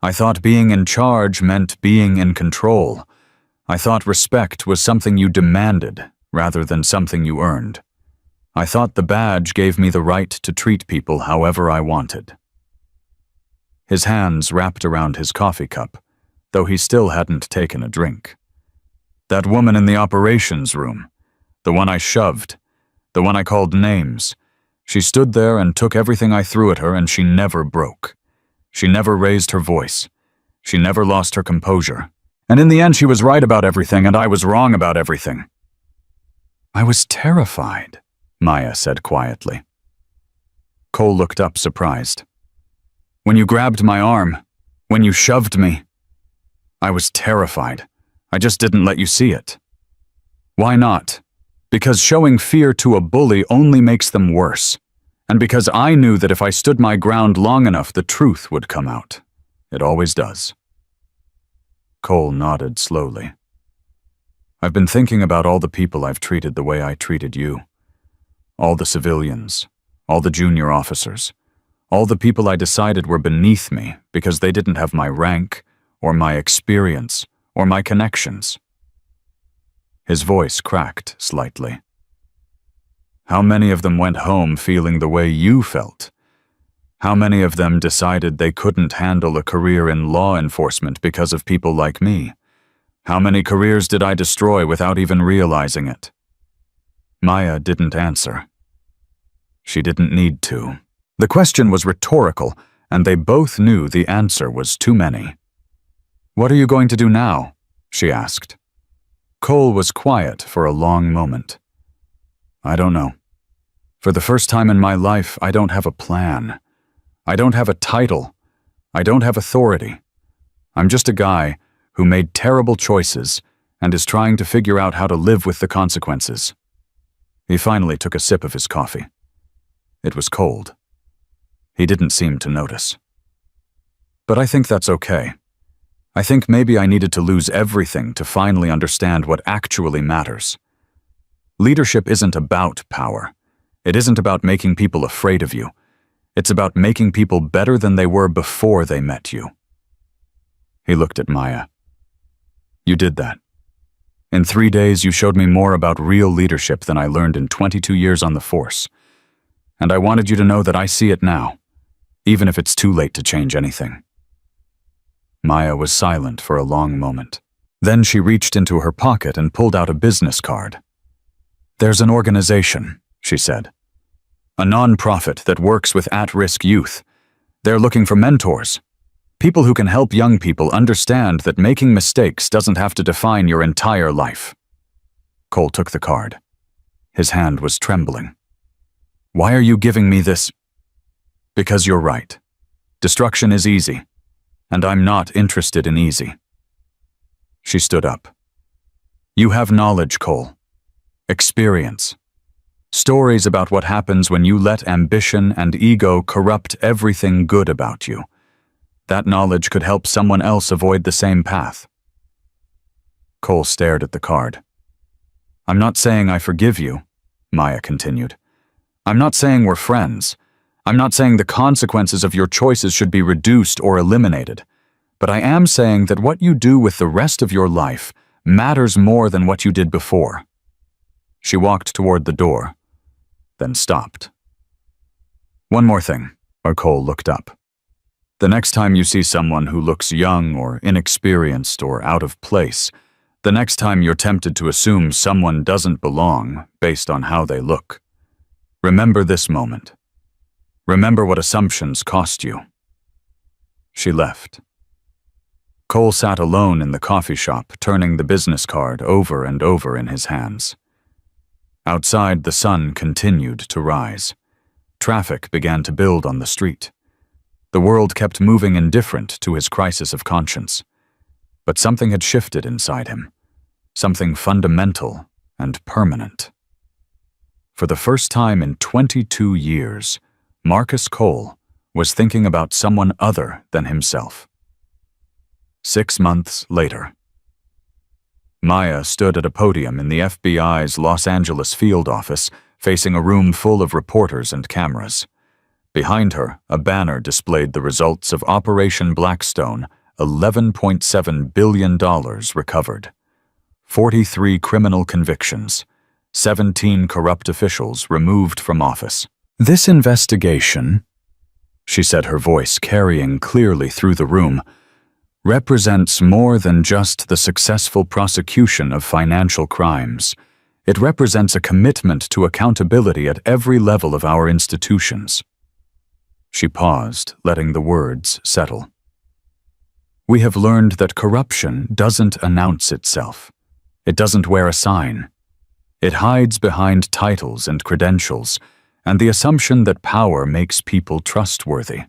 I thought being in charge meant being in control. I thought respect was something you demanded rather than something you earned. I thought the badge gave me the right to treat people however I wanted." His hands wrapped around his coffee cup, though he still hadn't taken a drink. "That woman in the operations room, the one I shoved, the one I called names, she stood there and took everything I threw at her, and she never broke. She never raised her voice. She never lost her composure. And in the end, she was right about everything, and I was wrong about everything." "I was terrified," Maya said quietly. Cole looked up, surprised. "When you grabbed my arm, when you shoved me, I was terrified. I just didn't let you see it." "Why not?" "Because showing fear to a bully only makes them worse. And because I knew that if I stood my ground long enough, the truth would come out. It always does." Cole nodded slowly. "I've been thinking about all the people I've treated the way I treated you. All the civilians, all the junior officers, all the people I decided were beneath me because they didn't have my rank, or my experience, or my connections." His voice cracked slightly. "How many of them went home feeling the way you felt? How many of them decided they couldn't handle a career in law enforcement because of people like me? How many careers did I destroy without even realizing it?" Maya didn't answer. She didn't need to. The question was rhetorical, and they both knew the answer was too many. "What are you going to do now?" she asked. Cole was quiet for a long moment. "I don't know. For the first time in my life, I don't have a plan. I don't have a title. I don't have authority. I'm just a guy who made terrible choices and is trying to figure out how to live with the consequences." He finally took a sip of his coffee. It was cold. He didn't seem to notice. "But I think that's okay. I think maybe I needed to lose everything to finally understand what actually matters. Leadership isn't about power. It isn't about making people afraid of you. It's about making people better than they were before they met you." He looked at Maya. "You did that. In 3 days, you showed me more about real leadership than I learned in 22 years on the force. And I wanted you to know that I see it now, even if it's too late to change anything." Maya was silent for a long moment. Then she reached into her pocket and pulled out a business card. "There's an organization," she said. "A non-profit that works with at-risk youth. They're looking for mentors. People who can help young people understand that making mistakes doesn't have to define your entire life." Cole took the card. His hand was trembling. "Why are you giving me this?" "Because you're right. Destruction is easy, and I'm not interested in easy." She stood up. "You have knowledge, Cole. Experience. Stories about what happens when you let ambition and ego corrupt everything good about you. That knowledge could help someone else avoid the same path." Cole stared at the card. "I'm not saying I forgive you," Maya continued. "I'm not saying we're friends. I'm not saying the consequences of your choices should be reduced or eliminated, but I am saying that what you do with the rest of your life matters more than what you did before. She walked toward the door, then stopped. One more thing. Cole looked up. The next time you see someone who looks young or inexperienced or out of place, the next time you're tempted to assume someone doesn't belong based on how they look, remember this moment. Remember what assumptions cost you. She left. Cole sat alone in the coffee shop, turning the business card over and over in his hands. Outside, the sun continued to rise. Traffic began to build on the street. The world kept moving indifferent to his crisis of conscience. But something had shifted inside him. Something fundamental and permanent. For the first time in 22 years, Marcus Cole was thinking about someone other than himself. 6 months later. Maya stood at a podium in the FBI's Los Angeles field office, facing a room full of reporters and cameras. Behind her, a banner displayed the results of Operation Blackstone, $11.7 billion recovered. 43 criminal convictions, 17 corrupt officials removed from office. This investigation, she said, her voice carrying clearly through the room, represents more than just the successful prosecution of financial crimes. It represents a commitment to accountability at every level of our institutions. She paused, letting the words settle. We have learned that corruption doesn't announce itself. It doesn't wear a sign. It hides behind titles and credentials, and the assumption that power makes people trustworthy.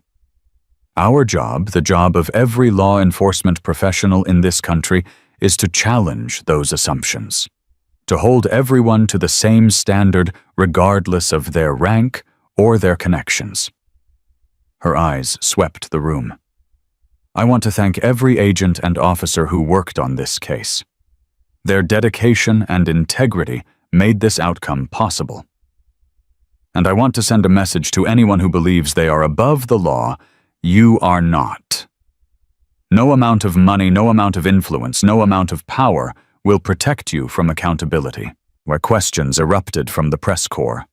Our job, the job of every law enforcement professional in this country, is to challenge those assumptions, to hold everyone to the same standard regardless of their rank or their connections. Her eyes swept the room. I want to thank every agent and officer who worked on this case. Their dedication and integrity made this outcome possible. And I want to send a message to anyone who believes they are above the law. You are not. No amount of money, no amount of influence, no amount of power will protect you from accountability. Where questions erupted from the press corps,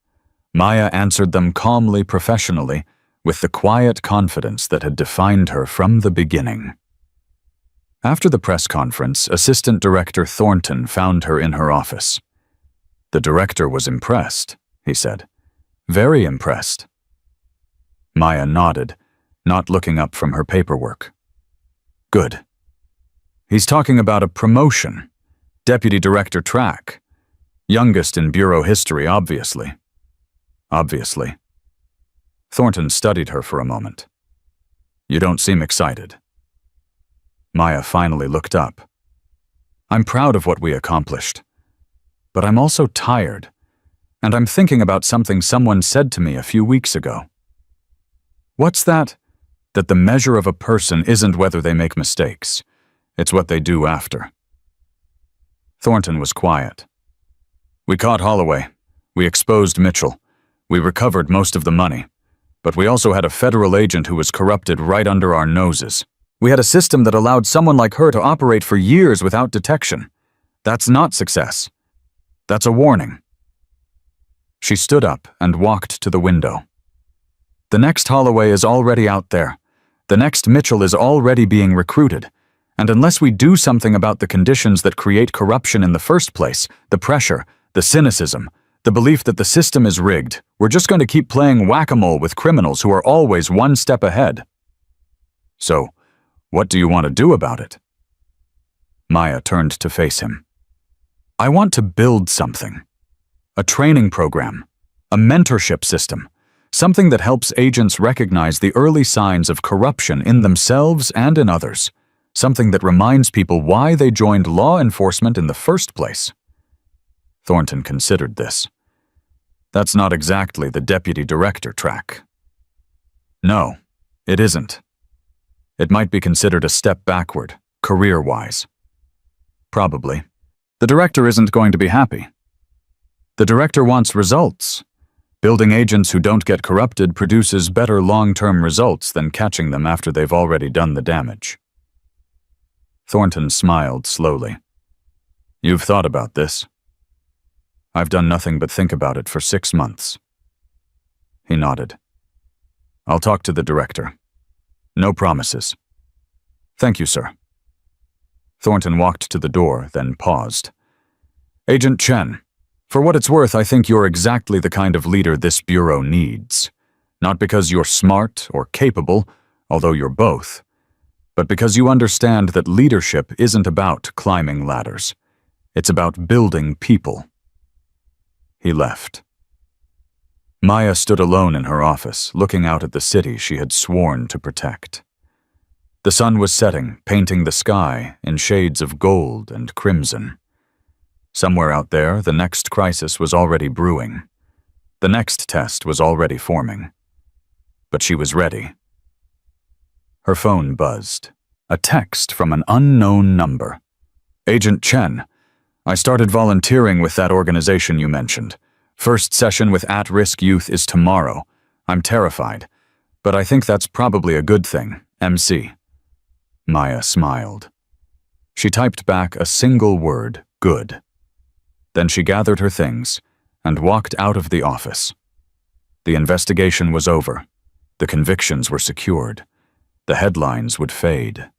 Maya answered them calmly, professionally, with the quiet confidence that had defined her from the beginning. After the press conference, Assistant Director Thornton found her in her office. The director was impressed, he said. Very impressed. Maya nodded, not looking up from her paperwork. Good. He's talking about a promotion. Deputy Director Track. Youngest in Bureau history, obviously. Obviously. Thornton studied her for a moment. You don't seem excited. Maya finally looked up. I'm proud of what we accomplished. But I'm also tired. And I'm thinking about something someone said to me a few weeks ago. What's that? That the measure of a person isn't whether they make mistakes. It's what they do after. Thornton was quiet. We caught Holloway. We exposed Mitchell. We recovered most of the money. But we also had a federal agent who was corrupted right under our noses. We had a system that allowed someone like her to operate for years without detection. That's not success. That's a warning. She stood up and walked to the window. The next Holloway is already out there. The next Mitchell is already being recruited. And unless we do something about the conditions that create corruption in the first place, the pressure, the cynicism, the belief that the system is rigged, we're just going to keep playing whack-a-mole with criminals who are always one step ahead. So, what do you want to do about it? Maya turned to face him. I want to build something. A training program. A mentorship system. Something that helps agents recognize the early signs of corruption in themselves and in others. Something that reminds people why they joined law enforcement in the first place. Thornton considered this. That's not exactly the deputy director track. No, it isn't. It might be considered a step backward, career-wise. Probably. The director isn't going to be happy. The director wants results. Building agents who don't get corrupted produces better long-term results than catching them after they've already done the damage. Thornton smiled slowly. You've thought about this? I've done nothing but think about it for 6 months. He nodded. I'll talk to the director. No promises. Thank you, sir. Thornton walked to the door, then paused. Agent Chen, for what it's worth, I think you're exactly the kind of leader this bureau needs. Not because you're smart or capable, although you're both, but because you understand that leadership isn't about climbing ladders. It's about building people. He left. Maya stood alone in her office, looking out at the city she had sworn to protect. The sun was setting, painting the sky in shades of gold and crimson. Somewhere out there, the next crisis was already brewing. The next test was already forming. But she was ready. Her phone buzzed. A text from an unknown number. Agent Chen, I started volunteering with that organization you mentioned. First session with at-risk youth is tomorrow. I'm terrified, but I think that's probably a good thing. MC. Maya smiled. She typed back a single word, good. Then she gathered her things and walked out of the office. The investigation was over. The convictions were secured. The headlines would fade.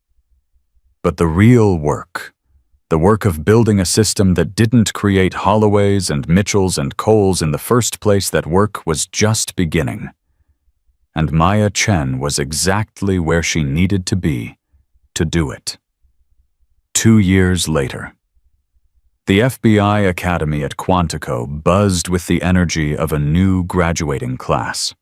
But the real work, the work of building a system that didn't create Holloways and Mitchells and Coles in the first place, that work was just beginning. And Maya Chen was exactly where she needed to be to do it. 2 years later. The FBI Academy at Quantico buzzed with the energy of a new graduating class.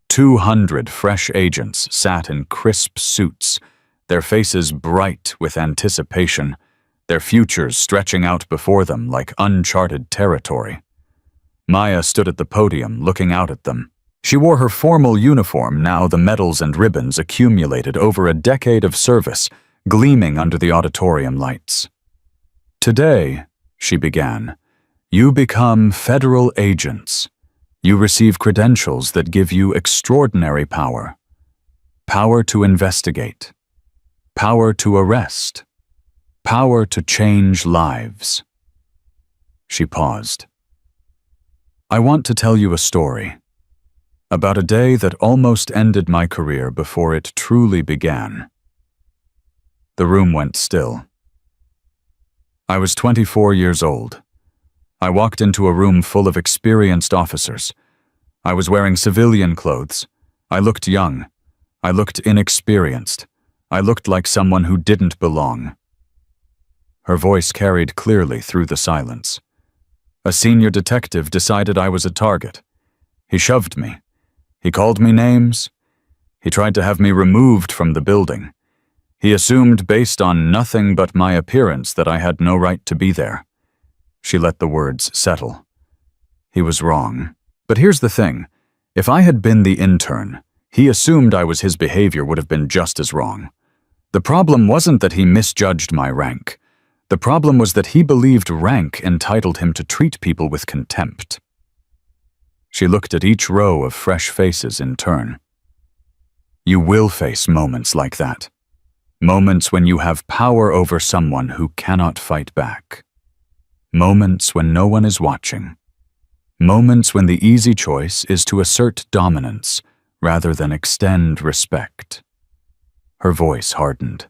200 fresh agents sat in crisp suits, their faces bright with anticipation, their futures stretching out before them like uncharted territory. Maya stood at the podium, looking out at them. She wore her formal uniform, now the medals and ribbons accumulated over a decade of service, gleaming under the auditorium lights. Today, she began, you become federal agents. You receive credentials that give you extraordinary power. Power to investigate. Power to arrest. Power to change lives. She paused. I want to tell you a story about a day that almost ended my career before it truly began. The room went still. I was 24 years old. I walked into a room full of experienced officers. I was wearing civilian clothes. I looked young. I looked inexperienced. I looked like someone who didn't belong. Her voice carried clearly through the silence. A senior detective decided I was a target. He shoved me. He called me names. He tried to have me removed from the building. He assumed, based on nothing but my appearance, that I had no right to be there. She let the words settle. He was wrong. But here's the thing. If I had been the intern, he assumed his behavior would have been just as wrong. The problem wasn't that he misjudged my rank. The problem was that he believed rank entitled him to treat people with contempt. She looked at each row of fresh faces in turn. You will face moments like that. Moments when you have power over someone who cannot fight back. Moments when no one is watching. Moments when the easy choice is to assert dominance rather than extend respect. Her voice hardened.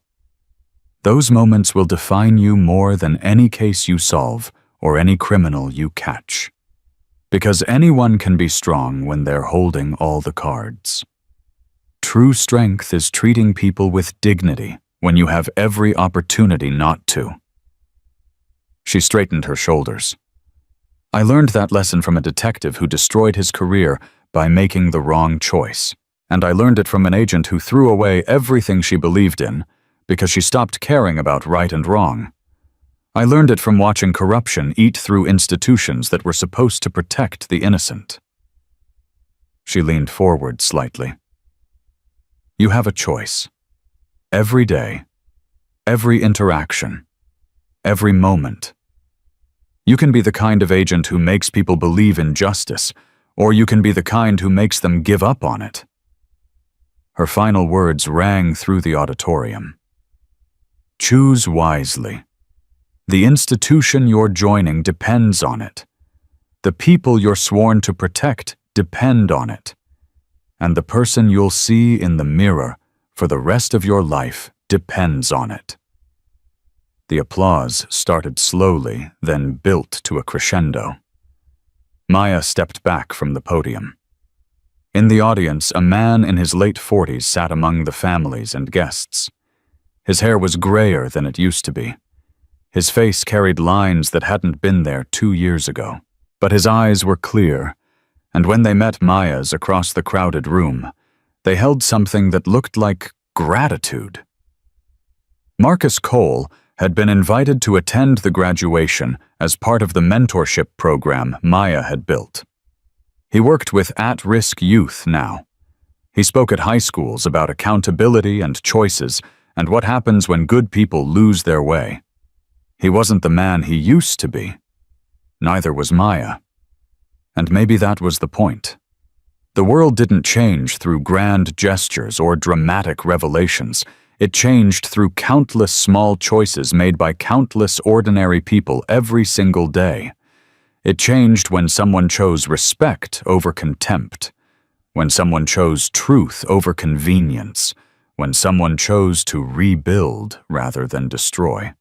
Those moments will define you more than any case you solve or any criminal you catch. Because anyone can be strong when they're holding all the cards. True strength is treating people with dignity when you have every opportunity not to. She straightened her shoulders. I learned that lesson from a detective who destroyed his career by making the wrong choice, and I learned it from an agent who threw away everything she believed in because she stopped caring about right and wrong. I learned it from watching corruption eat through institutions that were supposed to protect the innocent. She leaned forward slightly. You have a choice. Every day, every interaction, every moment. You can be the kind of agent who makes people believe in justice, or you can be the kind who makes them give up on it. Her final words rang through the auditorium. Choose wisely. The institution you're joining depends on it. The people you're sworn to protect depend on it. And the person you'll see in the mirror for the rest of your life depends on it. The applause started slowly, then built to a crescendo. Maya stepped back from the podium. In the audience, a man in his late 40s sat among the families and guests. His hair was grayer than it used to be. His face carried lines that hadn't been there 2 years ago. But his eyes were clear, and when they met Maya's across the crowded room, they held something that looked like gratitude. Marcus Cole had been invited to attend the graduation as part of the mentorship program Maya had built. He worked with at-risk youth now. He spoke at high schools about accountability and choices and what happens when good people lose their way. He wasn't the man he used to be. Neither was Maya. And maybe that was the point. The world didn't change through grand gestures or dramatic revelations. It changed through countless small choices made by countless ordinary people every single day. It changed when someone chose respect over contempt, when someone chose truth over convenience, when someone chose to rebuild rather than destroy.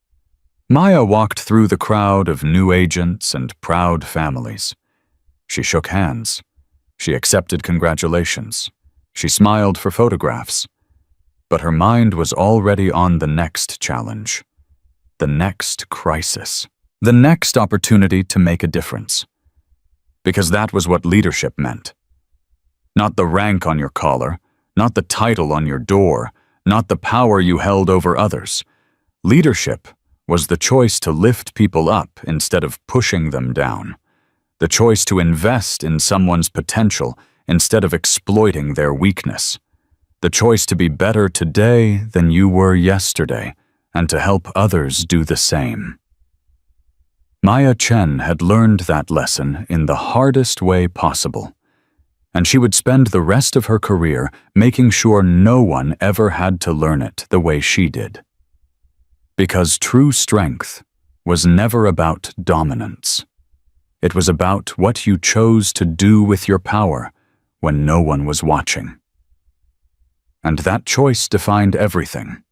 Maya walked through the crowd of new agents and proud families. She shook hands. She accepted congratulations. She smiled for photographs. But her mind was already on the next challenge, the next crisis, the next opportunity to make a difference. Because that was what leadership meant. Not the rank on your collar, not the title on your door, not the power you held over others. Leadership was the choice to lift people up instead of pushing them down, the choice to invest in someone's potential instead of exploiting their weakness, the choice to be better today than you were yesterday and to help others do the same. Maya Chen had learned that lesson in the hardest way possible, and she would spend the rest of her career making sure no one ever had to learn it the way she did. Because true strength was never about dominance. It was about what you chose to do with your power when no one was watching. And that choice defined everything.